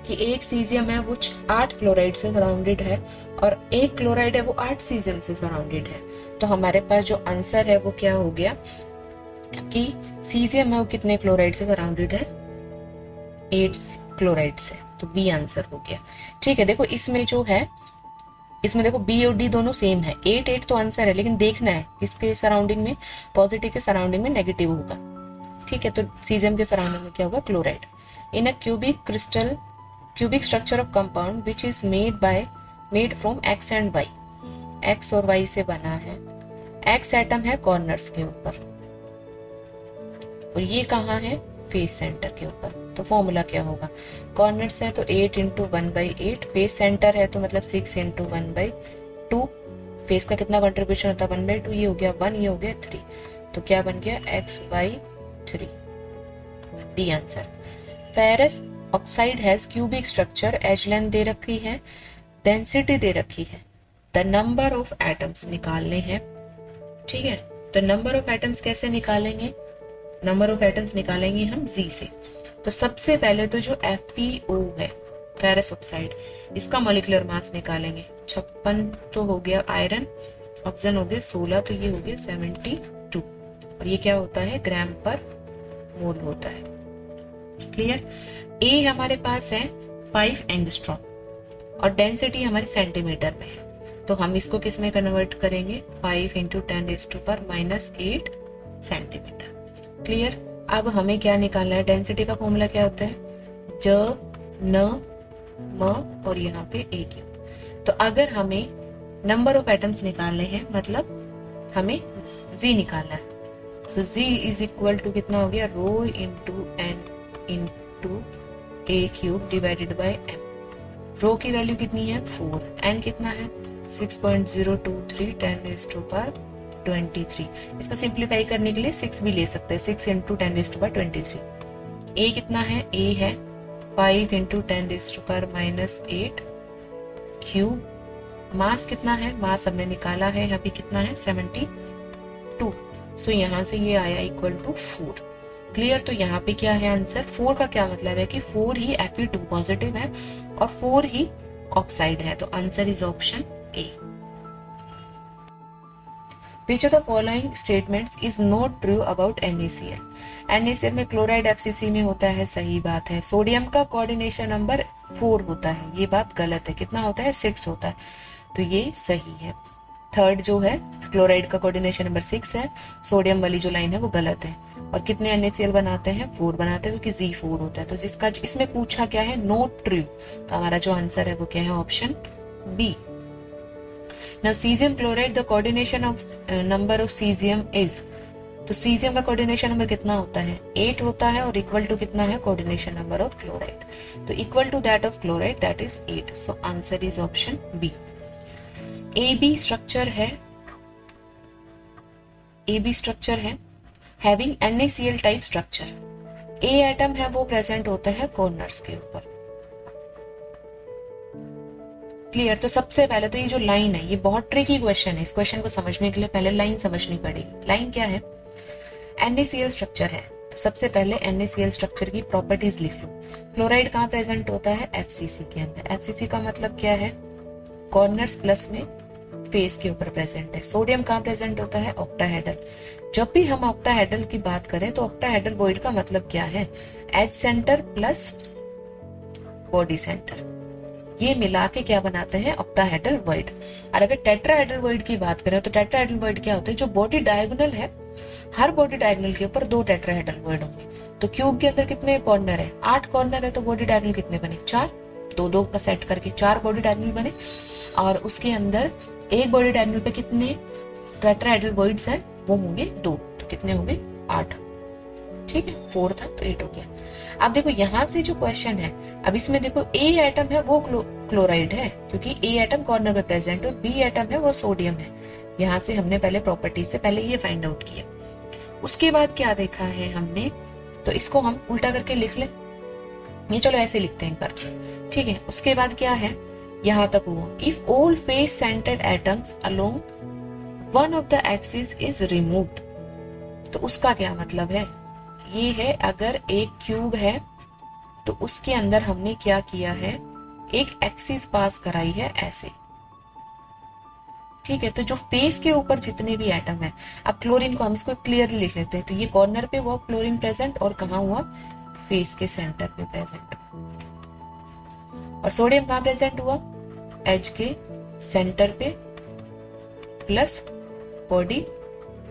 कि एक सीजियम है वो 8 क्लोराइड से सराउंडेड है, और एक क्लोराइड है वो 8 सीजियम से सराउंडेड है। तो हमारे पास जो आंसर है वो क्या हो गया कि सीजियम है वो कितने क्लोराइड से सराउंडेड है, 8 क्लोराइड से, तो बी आंसर हो गया। ठीक है, देखो इसमें जो है, इसमें देखो बी और डी दोनों सेम है, 8 तो आंसर है, लेकिन देखना है इसके सराउंडिंग में, पॉजिटिव के सराउंडिंग में नेगेटिव होगा। ठीक है, तो सीजियम के सराउंडिंग में क्या होगा, chloride. In a cubic structure of compound which is made from X and Y, X और Y से बना है। X एटम है कॉर्नर्स के ऊपर, और ये कहाँ है, फेस सेंटर के ऊपर। तो फॉर्मूला क्या होगा, कॉर्नर्स है तो 8 × 1/8, फेस सेंटर है तो मतलब 6 × 1/2, फेस का कितना कंट्रीब्यूशन होता है 1/2, ये हो गया 1, ये हो गया 3, तो क्या बन गया X/3, D answer. Ferrous oxide has cubic structure, edge length दे रखी है, डेंसिटी दे रखी है, द नंबर ऑफ एटम्स निकालने हैं। ठीक है, तो नंबर ऑफ एटम्स कैसे निकालेंगे, नंबर ऑफ एटम्स निकालेंगे हम Z से। तो सबसे पहले तो जो FeO है, फेरस ऑक्साइड, इसका मॉलिक्यूलर मास निकालेंगे। 56 तो हो गया आयरन, ऑक्सीजन हो गया 16, तो ये हो गया 72, और ये क्या होता है, ग्राम पर मोल होता है। क्लियर। A हमारे पास है 5 एंगस्ट्रॉम, और डेंसिटी हमारी सेंटीमीटर में है, तो हम इसको किस में कन्वर्ट करेंगे, 5 × 10⁻⁻8 सेंटीमीटर। क्लियर। अब हमें क्या निकालना है, डेंसिटी का फॉर्मूला क्या होता है, ज न म और यहाँ पे ए क्यू। तो अगर हमें नंबर ऑफ एटम्स निकालने हैं, मतलब हमें जी निकालना है, so Z is equal to कितना हो गया, rho into N into A cube divided by M. Rho की वैल्यू कितनी है 4, एन कितना है 6.023 10⁻23। इसको सिंप्लीफाई करने के लिए 6 भी ले सकते हैं, 6 इंटू 10⁻23। ए कितना है, ए है 5 इंटू 10⁻⁻8 क्यूब। मास कितना है, मास हमने निकाला है, यहाँ पे कितना है 72। सो यहाँ से ये आया इक्वल टू 4। क्लियर। तो यहाँ पे क्या है आंसर, 4 का क्या मतलब है कि 4 ही Fe2 पॉजिटिव है और 4 ही ऑक्साइड है। तो answer is option A. Which of the following statements is not true about NaCl? NaCl में क्लोराइड FCC में होता है, सही बात है। सोडियम का कोऑर्डिनेशन नंबर 4 होता है, ये बात गलत है। कितना होता है, 6 होता है, तो ये सही है। थर्ड जो है क्लोराइड का कोऑर्डिनेशन नंबर 6 है, सोडियम वाली जो लाइन है वो गलत है। और कितने NaCl बनाते हैं, 4 बनाते हैं, क्योंकि Z4 होता है। तो जिसका इसमें पूछा क्या है, नॉट ट्रू, तो हमारा जो आंसर है वो क्या है, option B. Now cesium chloride, the coordination of number of cesium is, तो cesium का coordination number कितना होता है, 8 होता है, और इक्वल टू कितना है coordination number of chloride, तो equal to that of chloride, that is 8। So answer is option B। AB structure है, AB structure है having NaCl type structure। A atom है वो प्रेजेंट होता है कॉर्नर्स के ऊपर। क्लियर। तो सबसे पहले तो ये जो लाइन है ये बहुत ट्रिकी क्वेश्चन है, इस क्वेश्चन को समझने के लिए पहले लाइन समझनी पड़ेगी। लाइन क्या है, NaCl स्ट्रक्चर है, तो सबसे पहले NaCl स्ट्रक्चर की प्रॉपर्टीज लिख लो। क्लोराइड कहाँ प्रेजेंट होता है, FCC के अंदर। FCC का मतलब क्या है, कॉर्नर्स प्लस में फेस के ऊपर प्रेजेंट है। सोडियम कहाँ प्रेजेंट होता है, ऑक्टाहेड्रल। जब भी हम ऑक्टाहेड्रल की बात करें तो ऑक्टाहेड्रल वॉइड का मतलब क्या है, edge centre plus body centre, ये मिला के क्या बनाते हैं, ऑक्टाहेड्रल वॉइड। और अगर टेट्राहेड्रल वॉइड की बात करें तो टेट्राहेड्रल वॉइड क्या होता है, जो बॉडी डायगोनल है, हर बॉडी डायगोनल के ऊपर 2 टेट्राहेड्रल वॉइड होंगे। तो क्यूब के अंदर कितने कॉर्नर है, 8 कॉर्नर है, तो बॉडी डायगोनल कितने बने, 4। 2-2 का सेट करके 4 बॉडी डायगोनल बने, और उसके अंदर एक बॉडी डायगोनल पे कितने टेट्राहेड्रल वॉइड्स हैं, वो होंगे 2, तो कितने होंगे 8। ठीक है, 4 था तो 8 हो गया। अब देखो यहाँ से जो क्वेश्चन है, अब इसमें देखो ए एटम है वो क्लोराइड है, क्योंकि ए एटम कॉर्नर पे प्रेजेंट है, और बी एटम है वो सोडियम है। यहाँ से हमने पहले प्रॉपर्टी से पहले ये फाइंड आउट किया। उसके बाद क्या देखा है हमने, तो इसको हम उल्टा करके लिख ले, ये चलो ऐसे लिखते हैं कर, ठीक है। उसके बाद क्या है, यहाँ तक हुआ, if all face centred atoms along one of the axis is removed, तो उसका क्या मतलब है, ये है अगर एक क्यूब है तो उसके अंदर हमने क्या किया है, एक एक्सिस पास कराई है ऐसे, ठीक है। तो जो फेस के ऊपर जितने भी एटम है, अब क्लोरीन को हम इसको क्लियरली लिख लेते हैं, तो ये कॉर्नर पे हुआ क्लोरीन प्रेजेंट, और कहा हुआ फेस के सेंटर पे प्रेजेंट। और सोडियम कहां प्रेजेंट हुआ, एज के सेंटर पे प्लस बॉडी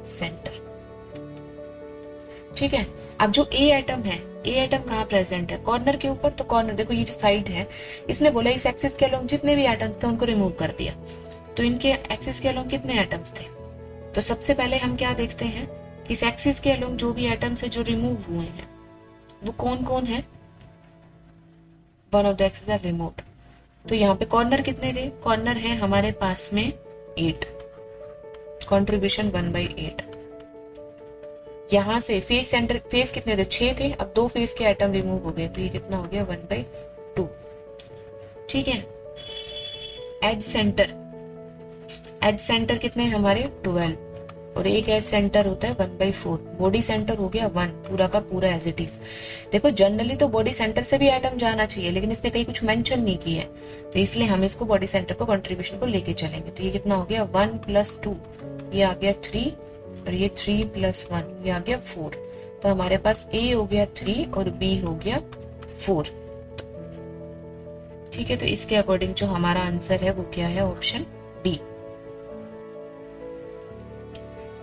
सेंटर, ठीक है। अब जो ए एटम है, ए एटम कहाँ प्रेजेंट है, कॉर्नर के ऊपर, तो कॉर्नर देखो ये जो साइड है, इसने बोला इस एक्सिस के अलोंग जितने भी एटम्स थे उनको रिमूव कर दिया, तो इनके एक्सिस के अलोंग कितने एटम्स थे। तो सबसे पहले हम क्या देखते हैं, इस एक्सिस के अलोंग जो भी एटम्स है जो रिमूव हुए हैं वो कौन कौन है, one of the axis are removed. तो यहाँ पे कॉर्नर कितने थे, कॉर्नर है हमारे पास में 8, कॉन्ट्रीब्यूशन 1/8। यहाँ से फेस सेंटर, फेस कितने थे, 6 थे, अब 2 फेस के एटम रिमूव हो गए, तो ये कितना हो गया 1/2, ठीक है। एज सेंटर, एज सेंटर कितने हमारे 12, और एक एज सेंटर होता है 1/4। बॉडी सेंटर हो गया 1, पूरा का पूरा एज इट इज। देखो जनरली तो बॉडी सेंटर से भी एटम जाना चाहिए, लेकिन इसने कहीं कुछ मेंशन नहीं किया है, तो इसलिए हम इसको बॉडी सेंटर को कंट्रीब्यूशन को लेके चलेंगे। तो ये कितना हो गया 1 + 2, ये आ गया 3, और ये 3 + 1, ये आ गया 4। तो हमारे पास ए हो गया 3 और बी हो गया 4, ठीक है। तो इसके अकॉर्डिंग जो हमारा आंसर है वो क्या है, option D.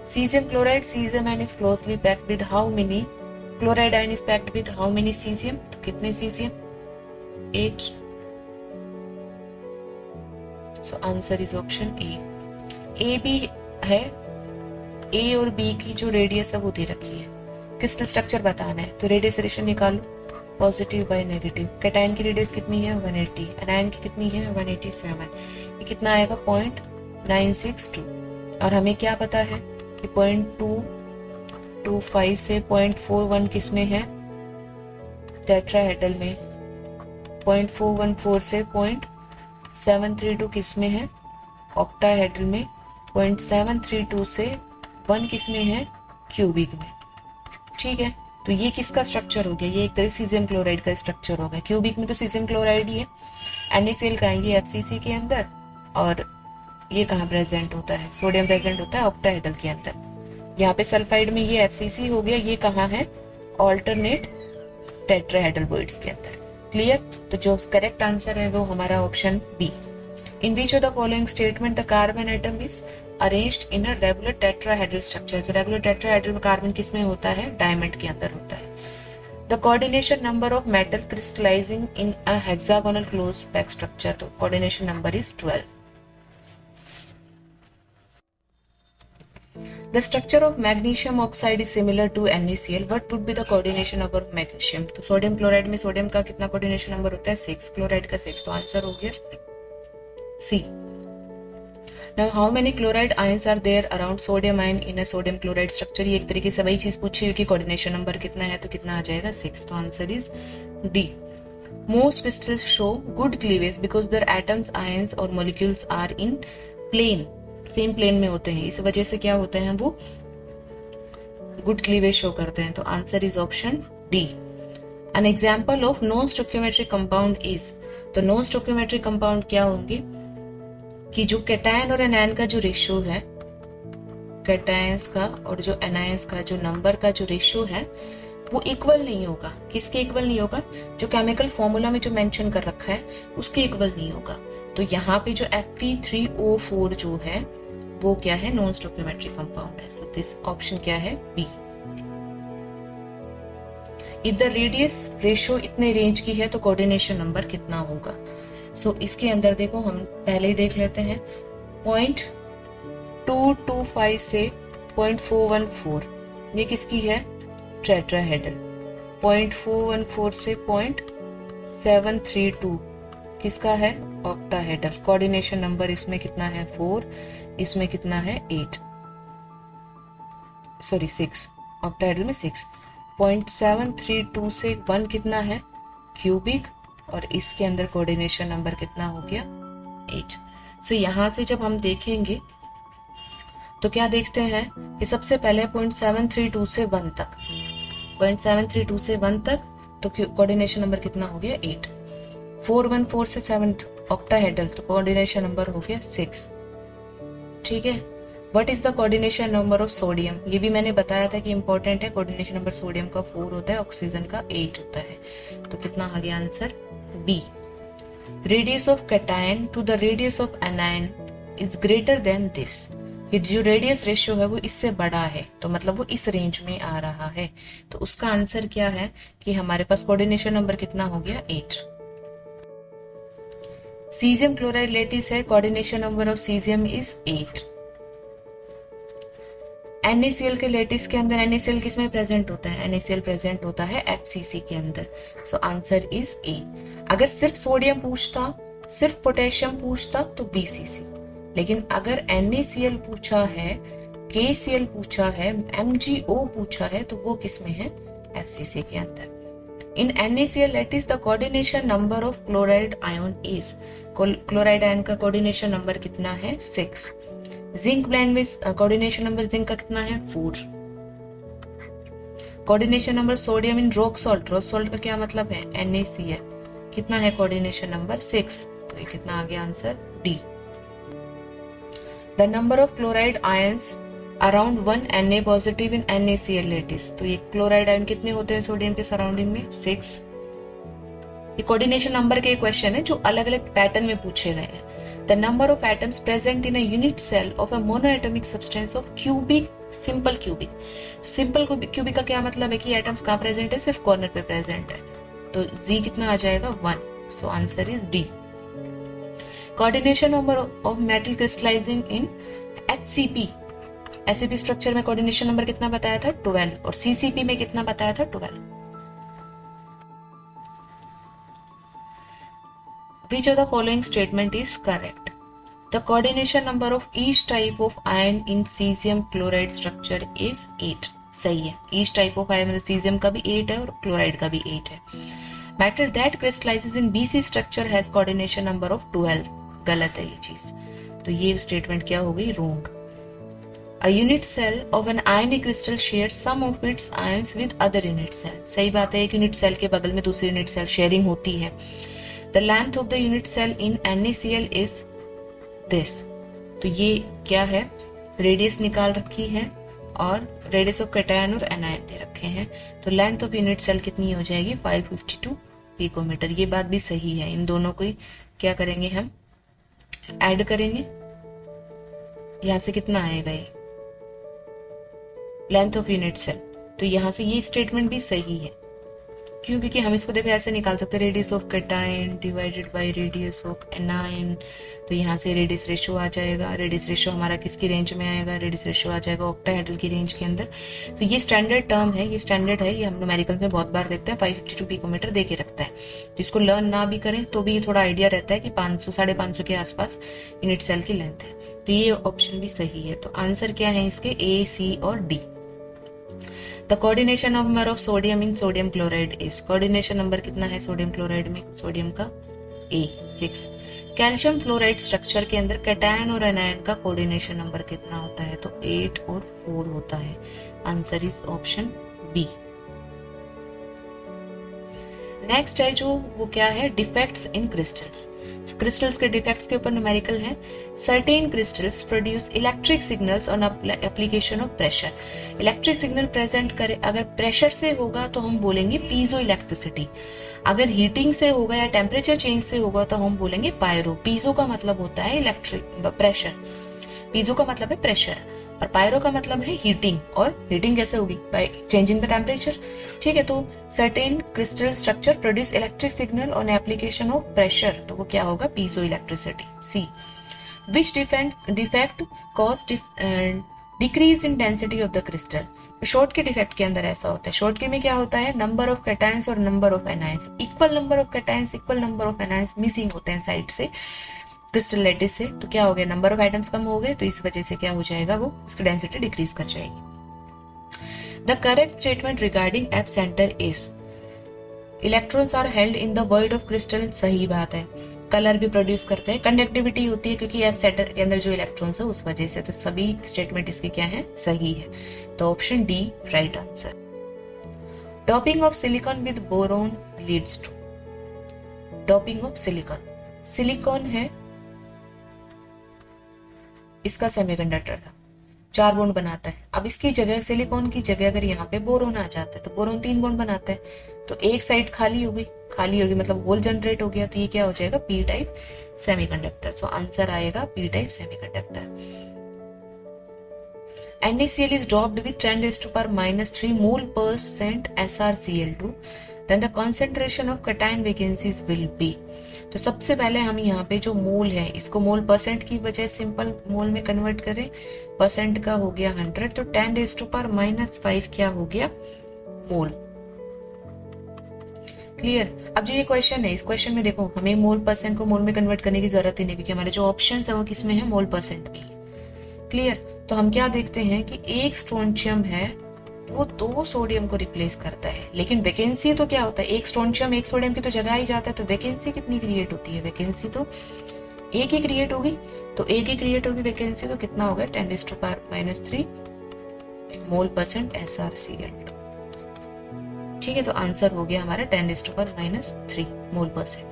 Cesium chloride, cesium and is closely packed with how many chloride ion is packed with how many caesium, तो कितने caesium? 8. So answer is option A भी है। ए और बी की जो रेडियस है वो दे रखी है, क्रिस्टल स्ट्रक्चर बताना है तो रेडियस रिलेशन निकालो, पॉजिटिव बाय नेगेटिव। कैटायन की रेडियस कितनी है? 180, एनायन की कितनी है? 187। ये कितना आएगा? 0.962। और हमें क्या पता है कि 0.225 से 0.41 किस में है? टेट्राहेड्रल में। 0.414 से 0.732 किस में है? ऑक्टाहेड्रल में। 0.732 से 1 किस में है? क्यूबिक में। ठीक है, तो ये किसका स्ट्रक्चर हो गया? ये एक तरह सीजियम क्लोराइड का स्ट्रक्चर हो गया। क्यूबिक में तो सीजियम क्लोराइड ही है। NaCl का है ये FCC के अंदर, और ये कहाँ प्रेजेंट होता है? सोडियम प्रेजेंट होता है ऑक्टाहेड्रल के अंदर। यहाँ पे सल्फाइड में ये FCC हो गया, ये कहाँ है? ऑल्टरनेट टेट्राहेड्रल बॉइड्स के अंदर। क्लियर? तो जो करेक्ट आंसर है वो हमारा option B. In which of the following statement the carbon atom is arranged in a regular tetrahedral structure? तो रेगुलर टेट्राहेड्रल में कार्बन किस में होता है? डायमंड के अंदर होता है। The coordination number of metal crystallizing in a hexagonal close pack structure, तो coordination number is 12. The structure of magnesium oxide is similar to NaCl. What would be the coordination number of magnesium? तो sodium chloride में sodium का कितना coordination number होता है? 6. Chloride का 6, तो answer हो गया सी। Now how many chloride ions are there around sodium ion in a sodium chloride structure? ये एक तरीके से वही चीज पूछी हुई कि कोऑर्डिनेशन नंबर कितना है, तो कितना आ जाएगा? 6, तो answer is D. Most crystals show good cleavage because their atoms, ions और molecules are in plane, same plane में होते हैं। इस वजह से क्या होते हैं? वो गुड क्लीवेज शो करते हैं, तो answer is option D. N example of non stoichiometric compound is, तो नॉन स्टोइकियोमेट्रिक कंपाउंड क्या होंगे कि जो कैटायन और एनायन का जो रेशियो है, कैटायंस का और जो एनायंस का जो नंबर का जो रेशियो है वो इक्वल नहीं होगा। किसके इक्वल नहीं होगा? जो केमिकल फॉर्मूला में जो मेंशन कर रखा है उसके इक्वल नहीं होगा। तो यहाँ पे जो Fe3O4 जो है वो क्या है? नॉन स्टोइकियोमेट्रिक कंपाउंड है। सो दिस ऑप्शन क्या है? B. If the radius ratio इतने रेंज की है तो कोऑर्डिनेशन नंबर कितना होगा? सो इसके अंदर देखो, हम पहले ही देख लेते हैं। 0.225 से 0.414 ये किसकी है? टेट्राहेड्रल। 0.414 से 0.732 किसका है? ऑक्टाहेड्रल। कोऑर्डिनेशन नंबर इसमें कितना है? 4, इसमें कितना है? 8, सॉरी 6, ऑक्टाहेड्रल में 6। 0.732 से 1 कितना है? क्यूबिक, और इसके अंदर कोऑर्डिनेशन नंबर कितना हो गया? 8। सो यहां से जब हम देखेंगे तो क्या देखते हैं कि सबसे पहले 0.732 से 1 तक, 0.732 से 1 तक तो कोऑर्डिनेशन नंबर कितना हो गया? 8। 414 से 7 ऑक्टाहेड्रल, तो कोऑर्डिनेशन नंबर हो गया 6। ठीक है। What is the coordination number of sodium? ये भी मैंने बताया था कि इंपॉर्टेंट है। कोऑर्डिनेशन नंबर सोडियम का 4 होता है, ऑक्सीजन का 8 होता है। तो कितना आ गया answer? B. Radius of cation to the radius of anion is greater than this. ये जो रेडियस रेशियो है वो इससे बड़ा है, तो मतलब वो इस रेंज में आ रहा है। तो उसका आंसर क्या है कि हमारे पास कोऑर्डिनेशन नंबर कितना हो गया? 8। सीजियम क्लोराइड लेटिस है, coordination number of caesium is 8। NaCl के लेटिस के अंदर NaCl किस में प्रेजेंट होता है? NaCl प्रेजेंट होता है FCC के अंदर। सो आंसर इज ए। अगर सिर्फ सोडियम पूछता, सिर्फ पोटेशियम पूछता तो BCC, लेकिन अगर NaCl पूछा है, KCl पूछा है, MgO पूछा है, तो वो किस में है? FCC के अंदर। In NaCl lattice the coordination number of chloride ion is, chloride ion का कोऑर्डिनेशन नंबर कितना है? 6। जिंक ब्लेंड में कोऑर्डिनेशन नंबर जिंक का कितना है? 4। Coordination number sodium in rock salt, rock salt का क्या मतलब है? NaCl, कितना है कोऑर्डिनेशन नंबर? 6। तो ये कितना आ गया answer? D. The number of chloride ions around 1 Na positive in NaCl lattice, तो ये क्लोराइड आयन कितने होते हैं सोडियम के सराउंडिंग में? 6। ये कोऑर्डिनेशन नंबर के क्वेश्चन है जो अलग अलग पैटर्न में पूछे गए हैं। The number of atoms present in a unit cell of a monoatomic substance of cubic simple cubic. तो सिंपल क्यूबिक का क्या मतलब है कि एटम्स कहाँ प्रेजेंट है, सिर्फ कॉर्नर पे प्रेजेंट है। तो जी कितना आ जाएगा 1, so answer is D. Coordination number of metal crystallizing in HCP, SCP structure में कोऑर्डिनेशन नंबर कितना बताया था 12, और CCP में कितना बताया था 12। Which of the following statement is correct? The coordination number of each type of ion in cesium chloride structure is 8. सही है, each type of ion cesium का भी 8 है और क्लोराइड का भी 8 है। Metal that crystallizes in BC structure has coordination number of 12. गलत है ये चीज, तो ये स्टेटमेंट क्या हो गई, wrong. A unit cell of an ionic crystal shares some of its ions with other unit cell. सही बात है, एक यूनिट सेल के बगल में दूसरी यूनिट सेल शेयरिंग होती है। The length of the unit cell in NaCl is this. तो ये क्या है, रेडियस निकाल रखी है और रेडियस ऑफ कैटायन और एनायन दे रखे हैं। तो लेंथ ऑफ यूनिट सेल कितनी हो जाएगी 552 पिकोमीटर। ये बात भी सही है। इन दोनों को क्या करेंगे, हम ऐड करेंगे, यहां से कितना आएगा ये लेंथ ऑफ यूनिट सेल। तो यहां से ये स्टेटमेंट भी सही है, क्यों, क्योंकि हम इसको देखो ऐसे निकाल सकते हैं, radius of cation divided by radius of anion. तो यहाँ से रेडियस रेशियो आ जाएगा। रेडियस रेशियो हमारा किसकी रेंज में आएगा, रेडियस रेशियो आ जाएगा ऑक्टाहेड्रल की रेंज के अंदर। तो ये स्टैंडर्ड टर्म है, ये स्टैंडर्ड है, ये हम न्यूमेरिकल में बहुत बार देखते हैं। 552 पिकोमीटर दे के रखता है। तो इसको लर्न ना भी करें तो भी थोड़ा आइडिया रहता है कि 500 550 के आसपास यूनिट सेल की लेंथ है। तो ये ऑप्शन भी सही है। तो आंसर क्या है इसके, ए, सी और D. The coordination number of sodium in sodium chloride is, coordination number कितना है सोडियम क्लोराइड में, सोडियम का ए 6। कैल्शियम फ्लोराइड स्ट्रक्चर के अंदर कैटायन और एनायन का कोऑर्डिनेशन नंबर कितना होता है, तो 8 और 4 होता है। Answer is option B. Next है जो वो क्या है, डिफेक्ट्स इन क्रिस्टल्स। क्रिस्टल्स के डिफेक्ट्स के ऊपर न्यूमेरिकल है। Certain crystals produce electric signals on application of pressure. Electric signal present करे अगर प्रेशर से होगा तो हम बोलेंगे पीजो इलेक्ट्रिसिटी, अगर हीटिंग से होगा या टेम्परेचर चेंज से होगा तो हम बोलेंगे पायरो। पीजो का मतलब होता है इलेक्ट्रिक प्रेशर, पीजो का मतलब है प्रेशर, और पायरो का मतलब है हीटिंग। और हीटिंग कैसे होगी, बाय चेंजिंग द टेम्परेचर। ठीक है, तो certain crystal structure produce electric signal on application of pressure, तो वो क्या होगा, piezoelectricity. C, which defect cause decrease in density of the crystal. Schottky के डिफेक्ट के अंदर ऐसा होता है। शॉर्ट के में क्या होता है, नंबर ऑफ कैटायंस और number of anions, equal number of cations equal number of anions missing होते हैं साइड से क्रिस्टल लैटिस से। तो क्या हो गया, नंबर ऑफ एटम्स कम हो गए, तो इस वजह से क्या हो जाएगा, वो उसकी डेंसिटी डिक्रीज कर जाएगी। The correct statement regarding F centre is, electrons are held in the void of crystal. सही बात है। कलर भी प्रोड्यूस करते हैं, कंडक्टिविटी होती है क्योंकि एप सेंटर के अंदर जो इलेक्ट्रॉन्स है उस वजह से। तो सभी स्टेटमेंट इसके क्या है, सही है। तो option D right answer. Doping of silicon with boron leads to, doping of silicon, silicon है इसका सेमीकंडक्टर था, 4 बॉन्ड बनाता है। अब इसकी जगह, सिलिकॉन की जगह अगर यहाँ पे बोरोन आ जाता है तो बोरोन 3 बॉन्ड बनाता है, तो एक साइड खाली होगी, खाली होगी मतलब होल जनरेट हो गया, तो ये क्या हो जाएगा, पी टाइप सेमीकंडक्टर। तो आंसर आएगा P type semiconductor. NaCl is doped with 10⁻³ mole% SrCl2, then the concentration of cation vacancies will be। तो सबसे पहले हम यहाँ पे जो मोल है इसको मोल परसेंट की बजाय सिंपल मोल में कन्वर्ट करें। परसेंट का हो गया 100, तो 10⁻⁵ क्या हो गया, मोल। क्लियर। अब जो ये क्वेश्चन है, इस क्वेश्चन में देखो हमें मोल परसेंट को मोल में कन्वर्ट करने की जरूरत ही नहीं, क्योंकि हमारे जो ऑप्शन है वो किसमें है, मोल परसेंट में। क्लियर। तो हम क्या देखते हैं कि एक स्ट्रोंशियम है वो 2 सोडियम को रिप्लेस करता है, लेकिन वैकेंसी तो क्या होता है, एक स्ट्रोंशियम एक सोडियम की तो जगह ही जाता है, तो वैकेंसी कितनी क्रिएट होती है, वैकेंसी तो एक ही क्रिएट होगी। तो एक ही क्रिएट होगी वैकेंसी, तो कितना होगा 10⁻³ मोल परसेंट SrCl2। ठीक है, तो आंसर हो गया हमारा 10⁻³ मोल परसेंट।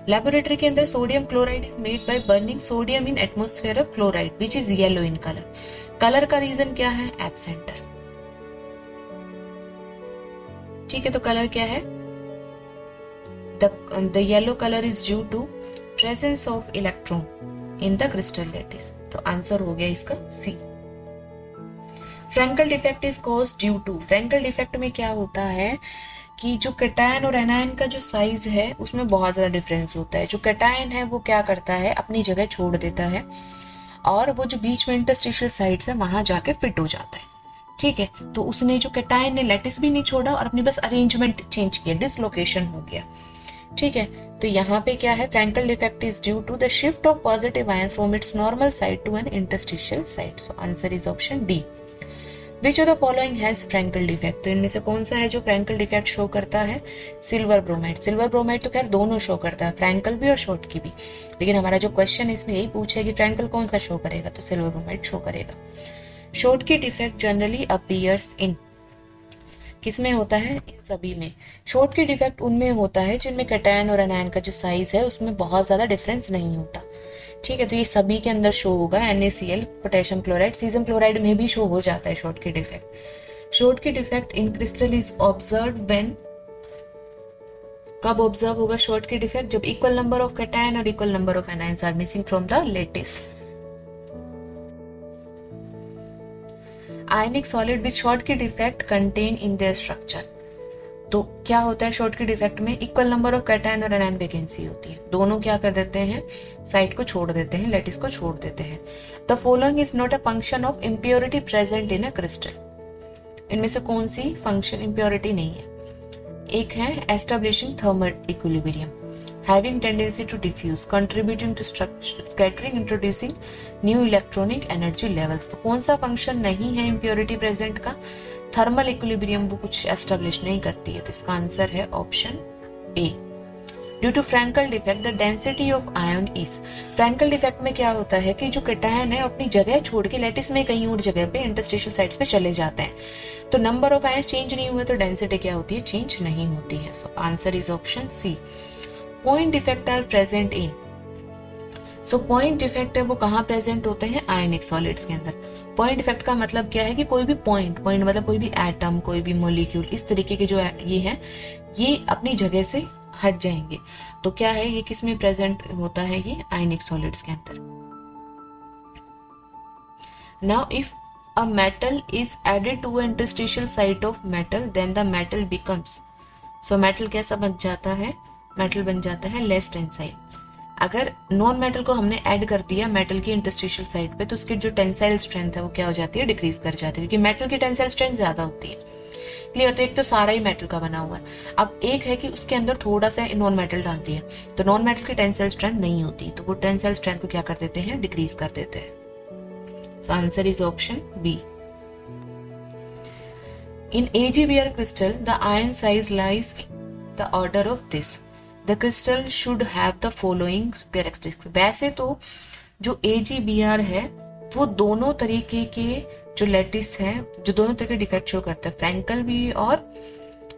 लेबोरेटरी के अंदर sodium chloride is made by burning sodium in atmosphere of chloride which is yellow in colour. Colour का रीजन क्या है, एप सेंटर। ठीक है, तो कलर क्या है, the yellow colour is due to presence of electron in the crystal lattice. तो answer हो गया इसका C. Frenkel defect is cause due to, Frenkel defect में क्या होता है कि जो कैटायन और एनायन का जो साइज है उसमें बहुत ज्यादा डिफरेंस होता है। जो कैटायन है वो क्या करता है, अपनी जगह छोड़ देता है और वो जो बीच में इंटरस्टिशियल साइड्स है वहां जाके फिट हो जाता है। ठीक है, तो उसने जो कैटायन ने लैटिस भी नहीं छोड़ा और अपनी बस अरेंजमेंट चेंज किया, डिसलोकेशन हो गया। ठीक है, तो यहाँ पे क्या है, Frenkel defect is due to the shift of positive ion from its normal side to an interstitial side. So answer is option D. Which of the following has Frenkel defect, तो इनमें से कौन सा है जो फ्रैंकल डिफेक्ट शो करता है? Silver bromide. Silver bromide तो खैर दोनों शो करता है, फ्रैंकल भी और शॉर्ट की भी, लेकिन हमारा जो क्वेश्चन इसमें यही पूछे कि फ्रैंकल कौन सा शो करेगा, तो सिल्वर ब्रोमाइड शो करेगा। शॉर्ट की डिफेक्ट जनरली अपीयर्स इन, किसमें होता है? इन सभी में। शॉर्ट की डिफेक्ट उनमें होता है जिनमें कैटायन और एनायन का जो साइज है उसमें बहुत ज्यादा डिफरेंस नहीं होता। ठीक है, तो ये सभी के अंदर शो होगा। NaCl, potassium chloride, caesium chloride में भी शो हो जाता है Schottky defect. Schottky defect in crystal is observe when, कब ऑब्जर्व होगा शॉर्ट की डिफेक्ट? जब इक्वल नंबर ऑफ कैटायन और equal number of anions are missing from the lattice. Ionic solid with Schottky defect contain in their structure, तो क्या होता है Schottky defect में? Equal number of cation और anion vacancy होती है, दोनों क्या कर देते हैं, साइट को छोड़ देते हैं, लैटिस को छोड़ देते हैं। The following is not a function of impurity present in a crystal, इनमें से कौन सी फंक्शन इम्प्योरिटी नहीं है? एक है establishing thermal equilibrium, having tendency to diffuse, contributing to scattering, introducing new electronic energy levels। तो कौन सा फंक्शन नहीं है इम्प्योरिटी प्रेजेंट का? थर्मल इक्विलिब्रियम वो कुछ एस्टेब्लिश नहीं करती है, तो इसका आंसर है option A. Due to Frenkel defect the density of ion is, Frenkel defect में क्या होता है कि जो कैटायन है अपनी जगह छोड़ के लैटिस में कहीं और जगह पे इंटरस्टिशियल साइट्स पे चले जाते हैं, तो नंबर ऑफ आयन चेंज नहीं हुए तो डेंसिटी क्या होती है, चेंज नहीं होती है। So answer is option C. Point defect are present in, so point defect है वो कहाँ प्रेजेंट होते हैं? आयनिक सॉलिड्स के अंदर। पॉइंट डिफेक्ट का मतलब क्या है कि कोई भी पॉइंट मतलब कोई भी एटम, कोई भी मॉलिक्यूल, इस तरीके के जो ये है ये अपनी जगह से हट जाएंगे, तो क्या है ये किस में प्रेजेंट होता है? ये आयनिक सॉलिड्स के अंदर। Now if a metal is added to interstitial site of metal then the metal becomes, so metal कैसा बन जाता है? मेटल बन जाता है लेस टेंसाइल। अगर नॉन मेटल को हमने ऐड कर दिया मेटल की इंटरस्टिशियल साइड पे तो उसकी जो टेंसाइल स्ट्रेंथ है वो क्या हो जाती है? डिक्रीज कर जाती है, क्योंकि मेटल की टेंसाइल स्ट्रेंथ ज्यादा होती है। क्लियर? तो एक तो सारा ही मेटल का बना हुआ है, अब एक है कि उसके अंदर थोड़ा सा नॉन मेटल डाल दिया तो नॉन मेटल की टेंसाइल स्ट्रेंथ नहीं होती, तो वो टेंसाइल स्ट्रेंथ को क्या कर देते हैं? डिक्रीज कर देते हैं। So answer is option B. In AgBr crystal the ion size lies in the order of this, the crystal should have the following characteristics। वैसे तो जो AgBr है वो दोनों तरीके के जो लैटिस है, जो दोनों तरह के डिफेक्ट शो करता है, फ्रैंकल भी और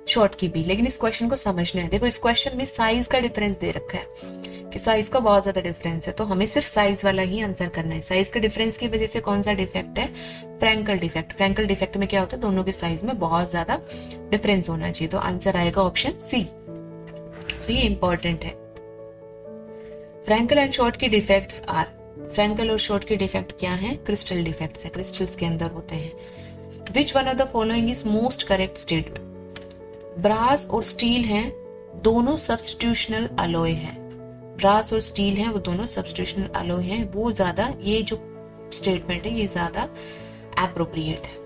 शॉर्ट की भी, लेकिन इस क्वेश्चन को समझना है। देखो इस क्वेश्चन में साइज का डिफरेंस दे रखा है कि साइज का बहुत ज्यादा डिफरेंस है, तो हमें सिर्फ साइज वाला ही आंसर करना है। साइज के डिफरेंस की वजह से कौन सा डिफेक्ट है? Frenkel defect. फ्रैंकल डिफेक्ट में क्या होता है? दोनों के साइज में बहुत ज्यादा डिफरेंस होना चाहिए, तो आंसर आएगा ऑप्शन सी। तो ये इंपॉर्टेंट है। फ्रैंकल एंड शॉर्ट की डिफेक्ट्स आर, फ्रैंकल और शॉर्ट के डिफेक्ट क्या है? क्रिस्टल डिफेक्ट्स है, क्रिस्टल्स के अंदर होते हैं। Which one of the following is most correct statement? Brass और स्टील हैं, दोनों सब्स्टिट्यूशनल अलॉय है। ब्रास और स्टील हैं वो दोनों सब्स्टिट्यूशनल अलॉय हैं, वो ज्यादा, ये जो स्टेटमेंट है ये ज्यादा एप्रोप्रिएट है।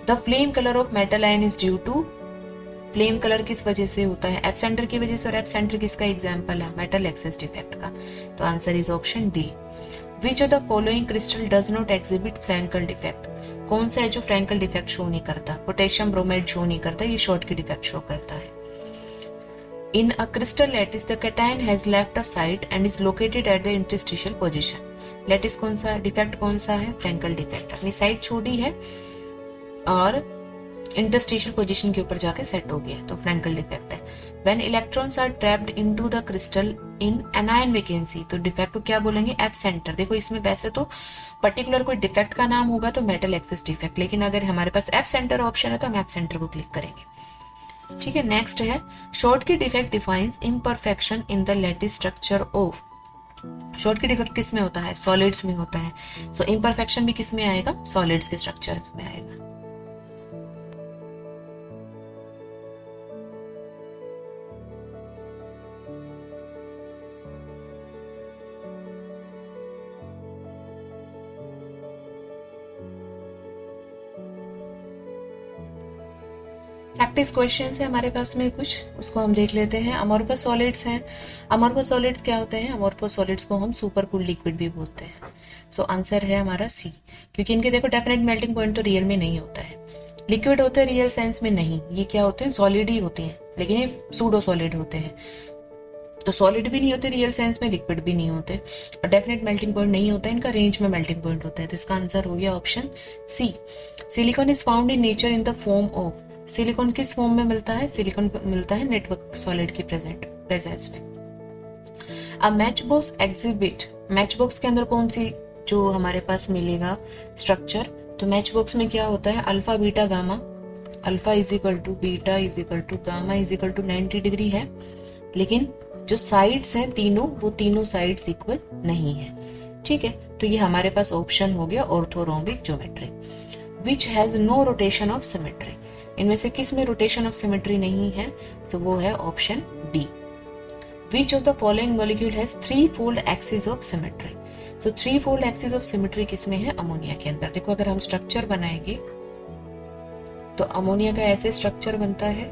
The flame colour of metal ion is due to, flame colour किस वजह से होता है? एब्सेंटर की वजह से, और एब्सेंटर किसका एग्जांपल है? मेटल एक्सेस डिफेक्ट का, तो answer is option D. Which of the following crystal does not exhibit Frenkel defect? कौन सा है जो फ्रैंकल डिफेक्ट शो नहीं करता? पोटेशियम ब्रोमाइड शो नहीं करता, ये शॉर्ट की डिफेक्ट शो करता है। In a crystal lattice the cation has left a site and is located at the interstitial position. Lattice कौन सा डिफेक्ट, कौन सा है? Frenkel defect. अपनी साइट छोड़ी है और इंटरस्टिशियल पोजीशन के ऊपर जाके सेट हो गया, तो फ्रैंकल डिफेक्ट है। When electrons are trapped into the crystal in anion vacancy, तो डिफेक्ट को क्या बोलेंगे? एब्सेंटर। देखो इसमें वैसे तो पर्टिकुलर कोई डिफेक्ट का नाम होगा तो मेटल एक्सेस डिफेक्ट, लेकिन अगर हमारे पास एब्सेंटर ऑप्शन है तो हम एब्सेंटर को क्लिक करेंगे। ठीक है, नेक्स्ट है Schottky defect defines imperfection in the lattice structure of, Schottky defect किस में होता है? सॉलिड्स में होता है। सो इम्परफेक्शन भी किस में आएगा? सॉलिड्स के स्ट्रक्चर में आएगा। प्रैक्टिस क्वेश्चंस है हमारे पास में कुछ, उसको हम देख लेते हैं। अमोर्फस सॉलिड्स हैं। अमोर्फस सॉलिड्स क्या होते हैं? अमोर्फस सॉलिड्स को हम सुपर कूल लिक्विड भी बोलते हैं। सो आंसर है हमारा सी, क्योंकि इनके देखो डेफिनेट मेल्टिंग पॉइंट तो रियल में नहीं होता है। लिक्विड होते हैं रियल सेंस में नहीं, ये क्या होते हैं? सॉलिड ही होते हैं, लेकिन ये सूडो सॉलिड होते हैं। तो सॉलिड भी नहीं होते रियल सेंस में, लिक्विड भी नहीं होते, और डेफिनेट मेल्टिंग पॉइंट नहीं होता है, इनका रेंज में मेल्टिंग पॉइंट होता है। तो इसका आंसर हो गया option C. Silicon is found in nature in the form of, silicon किस फॉर्म में मिलता है? सिलिकॉन मिलता है नेटवर्क सॉलिड की प्रेजेंस में। अब match box exhibit, match box के अंदर कौन सी जो हमारे पास मिलेगा स्ट्रक्चर? तो मैच बॉक्स में क्या होता है? Alpha beta gamma, alpha is equal to beta is equal to gamma is equal to 90 degree है, लेकिन जो साइड्स हैं तीनों, वो तीनों साइड्स इक्वल नहीं है। ठीक है, तो ये हमारे पास ऑप्शन हो गया orthorhombic geometry. Which has no rotation of symmetry, इनमें से किस में रोटेशन ऑफ सिमेट्री नहीं है? सो वो है option D. Which of the following molecule has three fold axis of symmetry, so three fold axis of symmetry किस में है? अमोनिया के अंदर। देखो अगर हम स्ट्रक्चर बनाएंगे तो अमोनिया का ऐसे स्ट्रक्चर बनता है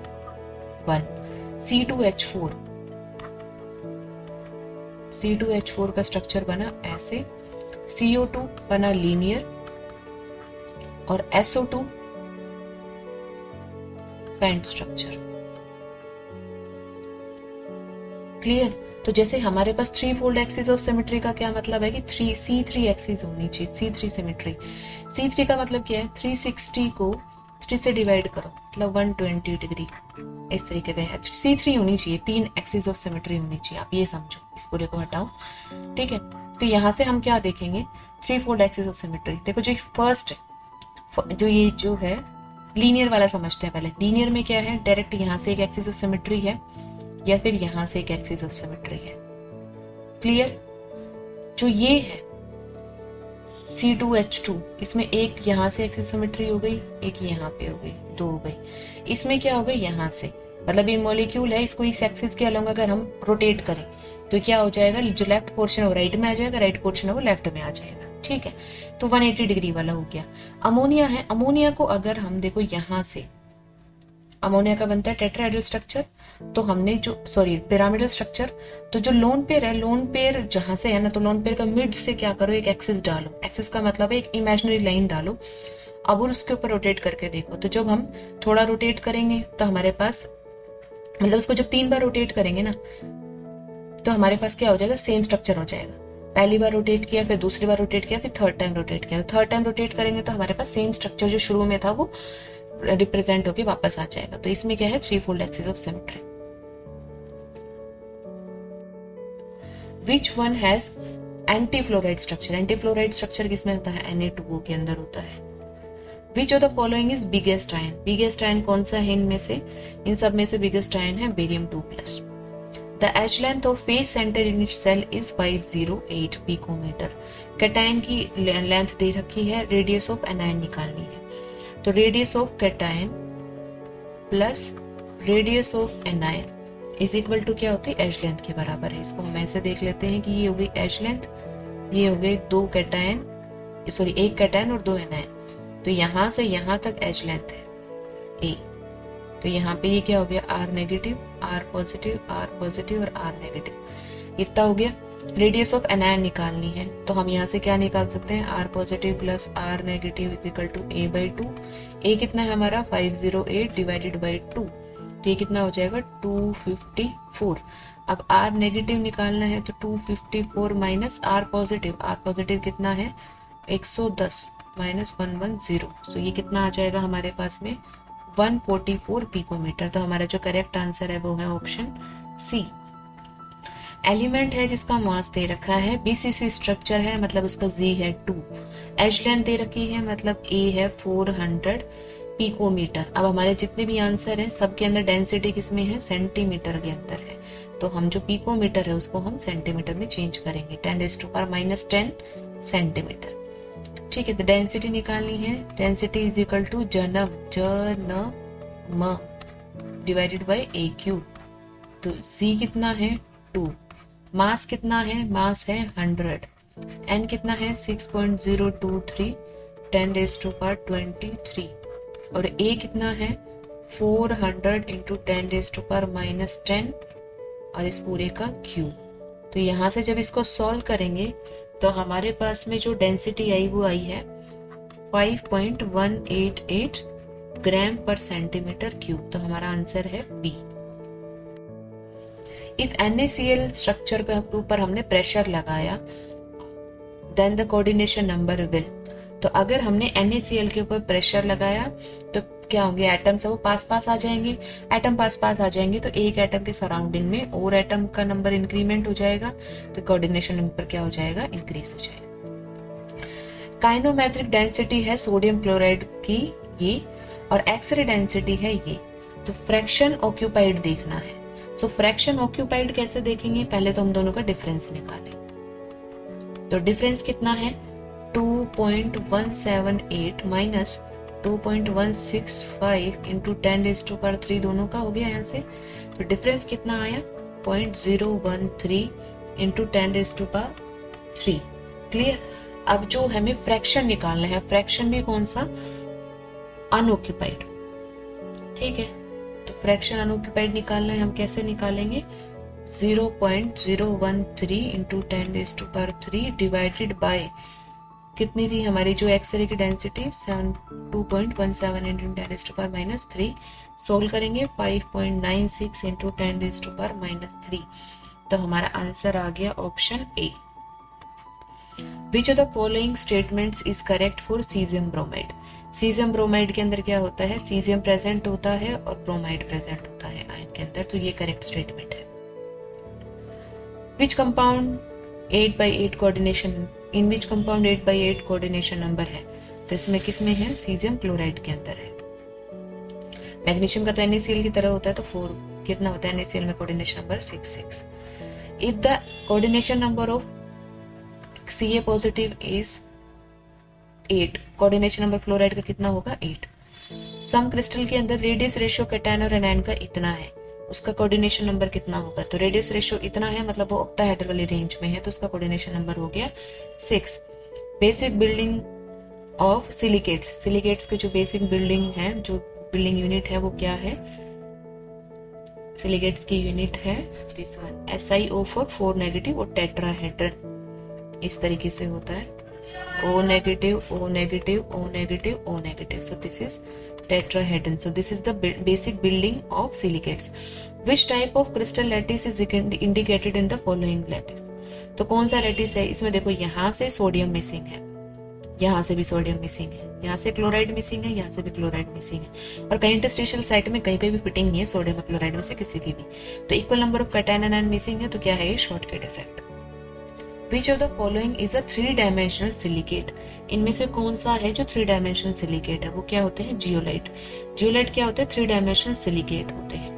1 C2H4, C2H4 का स्ट्रक्चर बना ऐसे, CO2 बना लीनियर, और SO2 पेंट स्ट्रक्चर। क्लियर? तो जैसे हमारे पास three fold axis of symmetry का क्या मतलब है कि C3 एक्सिस होनी चाहिए, C3 सिमेट्री। C3 का मतलब क्या है? 360 को 3 से डिवाइड करो, मतलब 120 डिग्री, इस तरीके से है। C3 होनी चाहिए, 3 एक्सिस ऑफ सिमेट्री होनी चाहिए, आप ये समझो, इस पूरे को हटाओ। ठीक है, तो यहां से हम क्या देखेंगे? Three fold axis of symmetry. देखो जो फर्स्ट, जो ये जो है लीनियर वाला समझते हैं पहले। लीनियर में क्या है? डायरेक्ट यहां से एक एक्सिस ऑफ सिमेट्री है, या फिर यहां से एक एक्सिस ऑफ सिमेट्री है। क्लियर? जो ये है C2H2, इसमें एक यहां से एक्सिस सिमेट्री हो गई, एक यहाँ पे हो गई, 2 हो गई। इसमें क्या हो गई? यहां से, मतलब ये मॉलिक्यूल है, इसको इस एक्सिस के अलोंग अगर हम रोटेट करें तो क्या हो जाएगा? जो लेफ्ट पोर्शन है वो राइट में आ जाएगा, राइट पोर्शन है वो लेफ्ट में आ जाएगा। ठीक है, तो 180 डिग्री वाला हो गया। अमोनिया है, अमोनिया को अगर हम देखो यहां से, अमोनिया का बनता है टेट्राहेड्रल स्ट्रक्चर, तो हमने जो पिरामिडल स्ट्रक्चर, तो जो लोन पेयर है, लोन पेयर जहां से है ना, तो लोन पेयर का मिड से क्या करो? एक एक्सिस डालो। एक्सिस का मतलब है एक इमेजिनरी लाइन डालो। अब उसके ऊपर रोटेट करके देखो, तो जब हम थोड़ा रोटेट करेंगे तो हमारे पास, मतलब उसको जब 3 बार रोटेट करेंगे ना, तो हमारे पास क्या हो जाएगा? सेम स्ट्रक्चर हो जाएगा। पहली बार रोटेट किया, फिर दूसरी बार रोटेट किया, फिर थर्ड टाइम रोटेट किया। थर्ड टाइम रोटेट करेंगे तो हमारे पास सेम स्ट्रक्चर जो शुरू में था वो रिप्रेजेंट होके वापस आ जाएगा। तो इसमें क्या है? Three fold axis of symmetry. Which one has anti fluoride structure, anti fluoride structure किसमें होता है? Na2O के अंदर होता है। विच of the following is biggest ion, biggest ion कौन सा है इनमें से? इन सब में से बिगेस्ट आयन है barium 2+। The edge length of phase center unit cell is 508 picometre. Cation की लेंथ दे रखी है, रेडियस ऑफ एनायन निकालनी है। तो radius of cation plus radius of anion is equal to क्या होती है? एज लेंथ के बराबर है। इसको हम ऐसे देख लेते हैं कि ये हो गई एज लेंथ, ये हो गई 2 कैटायन, सॉरी 1 कैटायन और 2 एनायन। तो यहां से यहां तक एज लेंथ है ए, तो यहाँ पे ये क्या हो गया? R negative, R positive, R positive और R नेगेटिव, इतना हो गया। रेडियस ऑफ एनायन निकालनी है, तो हम यहाँ से क्या निकाल सकते हैं? R positive plus R negative is equal to A/2। A कितना है हमारा? 508 डिवाइडेड बाई 2, तो ये कितना हो जाएगा? 254। अब R नेगेटिव निकालना है, तो 254 minus R positive, R positive कितना है? 110 माइनस 110, तो ये कितना आ जाएगा हमारे पास में? 144 पिकोमीटर। तो हमारा जो करेक्ट आंसर है वो है ऑप्शन सी। एलिमेंट है जिसका मास दे रखा है, BCC स्ट्रक्चर है, मतलब उसका Z है 2, एज लेंथ दे रखी है, मतलब A है 400 पिकोमीटर। अब हमारे जितने भी आंसर है सबके अंदर डेंसिटी किसमें है? सेंटीमीटर के अंदर है। तो हम जो पिकोमीटर है उसको हम सेंटीमीटर में चेंज करेंगे, 10⁻⁻10 सेंटीमीटर। ठीक है, तो डेंसिटी निकालनी है। डेंसिटी इज इक्वल टू जनम डिवाइडेड बाय ए क्यू। तो c कितना है 2, मास कितना है, मास है 100, n कितना है 6.023 10⁻23 और a कितना है 400 इंटू 10⁻⁻10 और इस पूरे का क्यूब। तो यहाँ से जब इसको सॉल्व करेंगे तो हमारे पास में जो डेंसिटी आई वो आई है 5.188 ग्राम पर सेंटीमीटर क्यूब। तो हमारा आंसर है बी। इफ NaCl स्ट्रक्चर के ऊपर हमने प्रेशर लगाया then the coordination number will. तो अगर हमने NaCl के ऊपर प्रेशर लगाया तो क्या होंगे, एटम्स है वो पास पास आ जाएंगे। एटम पास पास आ जाएंगे तो एक एटम के सराउंडिंग में और एटम का नंबर इंक्रीमेंट हो जाएगा, तो कोऑर्डिनेशन नंबर क्या हो जाएगा, इंक्रीज हो जाएगा। काइनोमेट्रिक डेंसिटी है सोडियम क्लोराइड की ये और एक्स-रे डेंसिटी है ये। तो फ्रैक्शन ऑक्यूपाइड देखना है। सो फ्रैक्शन ऑक्यूपाइड कैसे देखेंगे, पहले तो हम दोनों का डिफरेंस निकालें। तो डिफरेंस कितना है 2.178 माइनस 2.165 इंटू 10⁻³ दोनों का हो गया यहाँ से। तो डिफरेंस कितना आया 0.013 इंटू 10⁻3। क्लियर। अब जो हमें फ्रैक्शन निकालना है, फ्रैक्शन भी कौन सा, अनऑक्यूपाइड। ठीक है, तो फ्रैक्शन अनऑक्यूपाइड निकालना है, हम कैसे निकालेंगे 0.013 इंटू 10⁻³ डिवाइडेड बाय कितनी थी हमारी जो एक्सरे की डेंसिटी 2.17 इंटू 10⁻³ सोल्व करेंगे 5.96 इंटू 10⁻³ तो हमारा आंसर आ गया option A. Which of the following statements is correct for cesium bromide? Caesium bromide के अंदर क्या होता है, सीजियम प्रेजेंट होता है और ब्रोमाइड प्रेजेंट होता है आयन के अंदर, तो ये करेक्ट स्टेटमेंट है। Which compound 8/8 coordination, in which compound 8/8 coordination number है, तो इसमें किसमें है, सीजियम क्लोराइड के अंदर है। मैग्नीशियम का तो NaCl की तरह होता है, तो 4 कितना होता है NaCl में coordination number 6. If the coordination number of Ca positive is 8, coordination number fluoride का कितना होगा 8। सम क्रिस्टल के अंदर रेडियस रेशियो कैटायन और एनायन का इतना है, उसका कोऑर्डिनेशन नंबर कितना होगा, तो रेडियस रेशियो इतना है मतलब वो ऑक्टाहेड्रल वाली रेंज में है, तो उसका कोऑर्डिनेशन नंबर हो गया 6। Basic building of silicates, silicates के जो बेसिक बिल्डिंग है, जो बिल्डिंग यूनिट है वो क्या है, सिलिकेट्स की यूनिट है दिस वन SiO4 4 नेगेटिव और टेट्राहेड्रल इस तरीके से होता है O negative O negative O negative O negative, so this is tetrahedron. So this is the basic building of silicates. Which type of crystal lattice is indicated in the following lattice? तो कौन सा lattice है, इसमें देखो यहाँ से sodium missing है, यहाँ से भी सोडियम मिसिंग है, यहाँ से क्लोराइड मिसिंग है, यहाँ से भी क्लोराइड मिसिंग है, और कहीं इंटरस्टिशियल साइट में कहीं पे भी फिटिंग नहीं है सोडियम और क्लोराइड में से किसी की भी, तो equal number of cation anion missing है, तो क्या है ये shortcut effect. Which of the following is a 3-dimensional silicate? इनमें से कौन सा है जो 3-dimensional silicate है, वो क्या होते हैं, जियोलाइट। जियोलाइट क्या होते हैं, 3-dimensional silicate होते हैं।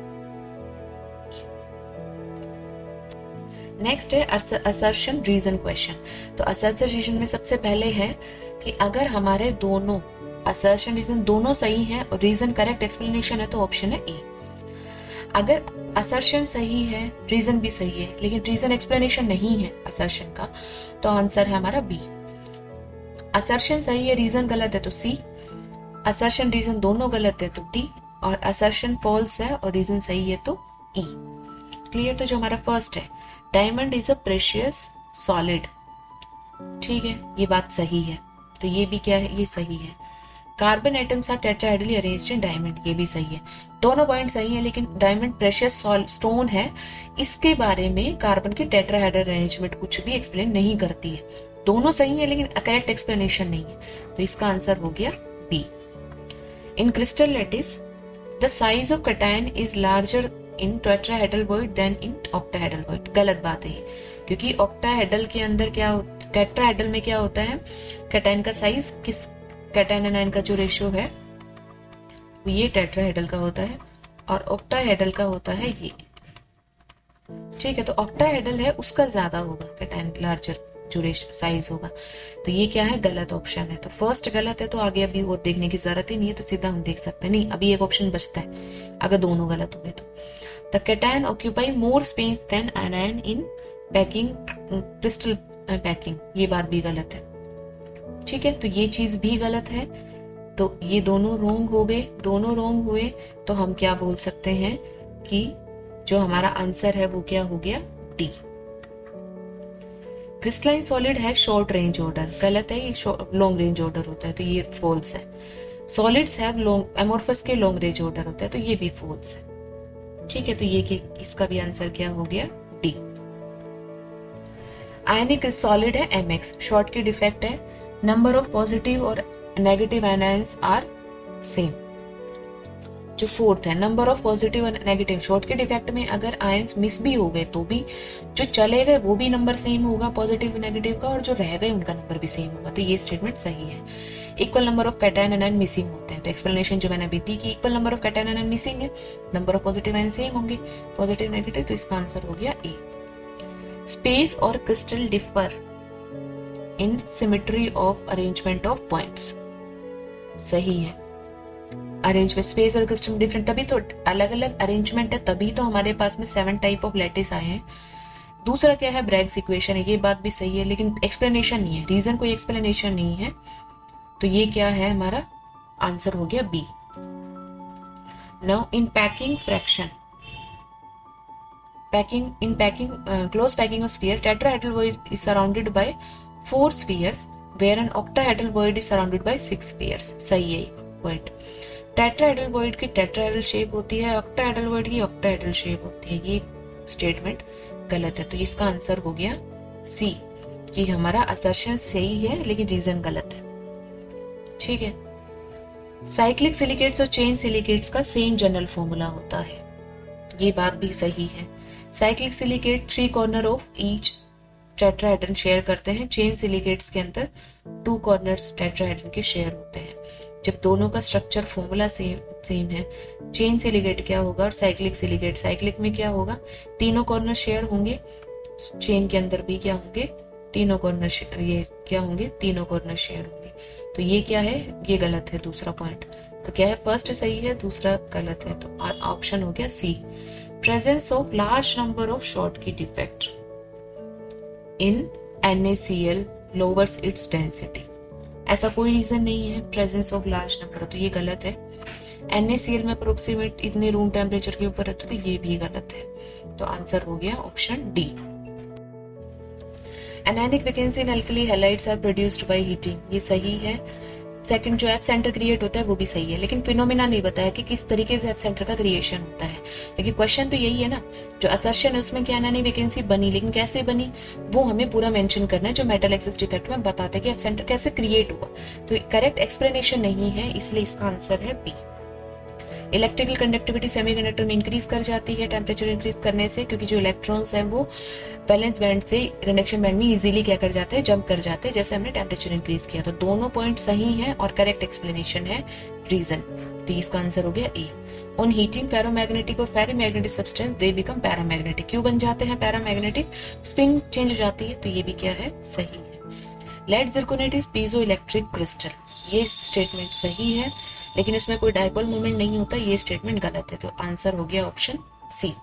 नेक्स्ट है असर्शन रीजन क्वेश्चन। तो असर्शन रीजन में सबसे पहले है कि अगर हमारे दोनों असर्शन रीजन दोनों सही है और रीजन करेक्ट एक्सप्लेनेशन है तो ऑप्शन है ए। अगर असर्शन सही है, रीजन भी सही है, लेकिन रीजन एक्सप्लेनेशन नहीं है असर्शन का, तो आंसर है हमारा बी। असर्शन सही है, रीजन गलत है तो सी, असर्शन रीजन दोनों गलत है तो डी, और असर्शन फॉल्स है और रीजन सही है तो ई। क्लियर। तो जो हमारा फर्स्ट है, diamond is a precious solid, ठीक है, ये बात सही है, तो ये भी क्या है, ये सही है। Carbon atoms are tetrahedrally arranged in diamond, ये भी सही है। दोनों पॉइंट सही है, लेकिन डायमंड प्रेशियस स्टोन है, इसके बारे में कार्बन की टेट्राहेड्रल अरेंजमेंट कुछ भी एक्सप्लेन नहीं करती है। दोनों सही है लेकिन करेक्ट एक्सप्लेनेशन नहीं है, तो इसका आंसर हो गया B. In crystal lattice the size of cation is larger in tetrahedral void than in octahedral void. गलत बात है ये, क्योंकि ऑक्टाहेड्रल के अंदर क्या, टेट्राहेड्रल में क्या होता है, कैटायन का साइज किस, कैटायन एनायन का जो रेशियो है ये टेट्राहेड्रल का होता है और ऑक्टाहेड्रल का होता है ये। ठीक है, तो ऑक्टाहेड्रल है उसका ज्यादा होगा कैटायन, लार्जर जो साइज होगा। तो ये क्या है, गलत ऑप्शन है। तो फर्स्ट गलत है, तो आगे अभी वो देखने की जरूरत ही नहीं है, तो सीधा हम देख सकते हैं। नहीं, अभी एक ऑप्शन बचता है अगर दोनों गलत हो गए तो। The cation occupy more space than ion in packing, crystal packing, ये बात भी गलत है। ठीक है, तो ये चीज भी गलत है। तो ये दोनों रोंग हो गए, दोनों रोंग हुए, तो हम क्या बोल सकते हैं कि जो हमारा आंसर है वो क्या हो गया, डी। क्रिस्टलाइन सॉलिड है शॉर्ट रेंज ऑर्डर, गलत है, ये लॉन्ग रेंज ऑर्डर होता है, तो ये फॉल्स है। सॉलिड्स हैव लॉन्ग, एमोर्फस के लॉन्ग रेंज ऑर्डर होता है, तो ये भी फॉल्स है। ठीक है, तो ये इसका भी आंसर क्या हो गया, डी। आयनिक सॉलिड है MX, शॉर्ट की डिफेक्ट है, नंबर ऑफ पॉजिटिव और नेगेटिव आयन्स आर सेम। जो फोर्थ है, नंबर ऑफ पॉजिटिव और नेगेटिव, शॉर्ट के डिफेक्ट में अगर आयंस मिस भी हो गए तो भी जो चले गए वो भी नंबर सेम होगा पॉजिटिव नेगेटिव का, और जो रह गए उनका नंबर भी सेम होगा। तो ये स्टेटमेंट सही है। Equal number of cation anion missing होते हैं, तो एक्सप्लेनेशन जो मैंने अभी दी कि equal number of cation anion missing है, number of positive ion same होंगे, पॉजिटिव नेगेटिव, तो इसका आंसर हो गया ए। स्पेस और crystal differ in symmetry of arrangement of points, सही है। अरेंजमेंट स्पेस और क्रिस्टल डिफरेंट, तभी तो अलग अलग अरेंजमेंट है, तभी तो हमारे पास में 7 टाइप ऑफ लैटिस आए हैं। दूसरा क्या है, ब्रैग्स इक्वेशन है, ये बात भी सही है, लेकिन एक्सप्लेनेशन नहीं है, रीजन कोई एक्सप्लेनेशन नहीं है, तो ये क्या है, हमारा आंसर हो गया B. Now in packing fraction, in packing close packing of sphere, tetrahedral void is surrounded by 4 spheres where an octahedral void is surrounded by 6 spheres, सही है पॉइंट। टेट्राहेड्रल वॉइड की टेट्राहेड्रल शेप होती है, octahedral void की octahedral shape होती है, ये statement गलत है। तो इसका आंसर हो गया सी, कि हमारा असर्शन सही है लेकिन रीजन गलत है। ठीक है, साइक्लिक सिलिकेट्स और चेन सिलिकेट्स का सेम जनरल फॉर्मूला होता है, ये बात भी सही है। Cyclic silicate 3 corner of each tetrahedron share करते हैं, चेन सिलिकेट्स के अंदर 2 कॉर्नर्स टेट्राहेड्रन के शेयर होते हैं। जब दोनों का स्ट्रक्चर फॉर्मूला सेम है, चेन सिलिकेट क्या होगा और साइक्लिक सिलिकेट, साइक्लिक में क्या होगा, तीनों कॉर्नर शेयर होंगे, चेन के अंदर भी क्या होंगे, तीनों कॉर्नर, ये क्या होंगे, तीनों कॉर्नर शेयर होंगे। तो ये क्या है, ये गलत है दूसरा पॉइंट। तो क्या है, फर्स्ट सही है, दूसरा गलत है, तो ऑप्शन हो गया C. Presence of large number of Schottky defect in NaCl lowers its density, ऐसा कोई रीजन नहीं है प्रेजेंस ऑफ लार्ज नंबर, तो ये गलत है। NaCl में अप्रोक्सीमेट इतने रूम टेम्परेचर के ऊपर रहते, तो ये भी गलत है। तो आंसर हो गया option D. Anionic vacancy in alkali halides are produced by heating, ये सही है। सेकंड जो एफ सेंटर क्रिएट होता है वो भी सही है, लेकिन फिनोमिना नहीं बताया कि किस तरीके से एफ सेंटर का क्रिएशन होता है। लेकिन क्वेश्चन तो यही है ना, जो असर्शन है उसमें क्या एनायनिक वैकेंसी बनी, लेकिन कैसे बनी वो हमें पूरा मेंशन करना है, जो मेटल एक्सेस डिफेक्ट में बताते हैं कि एफ सेंटर कैसे क्रिएट हुआ। तो करेक्ट एक्सप्लेनेशन नहीं है, इसलिए इसका आंसर है बी। इलेक्ट्रिकल कंडक्टिविटी सेमीकंडक्टर में इंक्रीज कर जाती है टेम्परेचर इंक्रीज करने से, क्योंकि जो इलेक्ट्रॉन्स हैं वो वैलेंस बैंड से कंडक्शन बैंड में इजीली क्या कर जाते हैं, जंप कर जाते हैं, जैसे हमने टेम्परेचर इंक्रीज किया। तो दोनों पॉइंट सही है और करेक्ट एक्सप्लेनेशन है रीजन, तो इसका आंसर हो गया ए। ऑन हीटिंग फेरोमैग्नेटिक और फेरीमैग्नेटिक सब्सटेंस दे बिकम पैरामैग्नेटिक, क्यों बन जाते हैं पैरामैग्नेटिक, स्पिन चेंज हो जाती है, तो ये भी क्या है, सही है। Lead zirconate is piezoelectric crystal, ये स्टेटमेंट सही है, लेकिन इसमें कोई डायपोल मूवमेंट नहीं होता, ये स्टेटमेंट गलत है। तो आंसर हो गया ऑप्शन सी।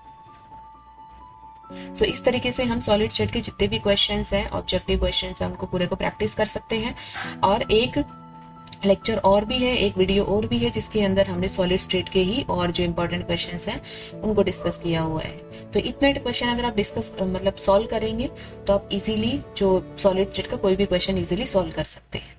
सो इस तरीके से हम सॉलिड स्टेट के जितने भी क्वेश्चंस हैं, ऑब्जेक्टिव क्वेश्चंस हैं, उनको पूरे को प्रैक्टिस कर सकते हैं। और एक लेक्चर और भी है, एक वीडियो और भी है, जिसके अंदर हमने सॉलिड स्टेट के ही और जो इंपॉर्टेंट क्वेश्चंस हैं उनको डिस्कस किया हुआ है। तो इतने क्वेश्चन अगर आप डिस्कस मतलब सॉल्व करेंगे तो आप इजीली जो सॉलिड स्टेट का कोई भी क्वेश्चन इजीली सॉल्व कर सकते हैं।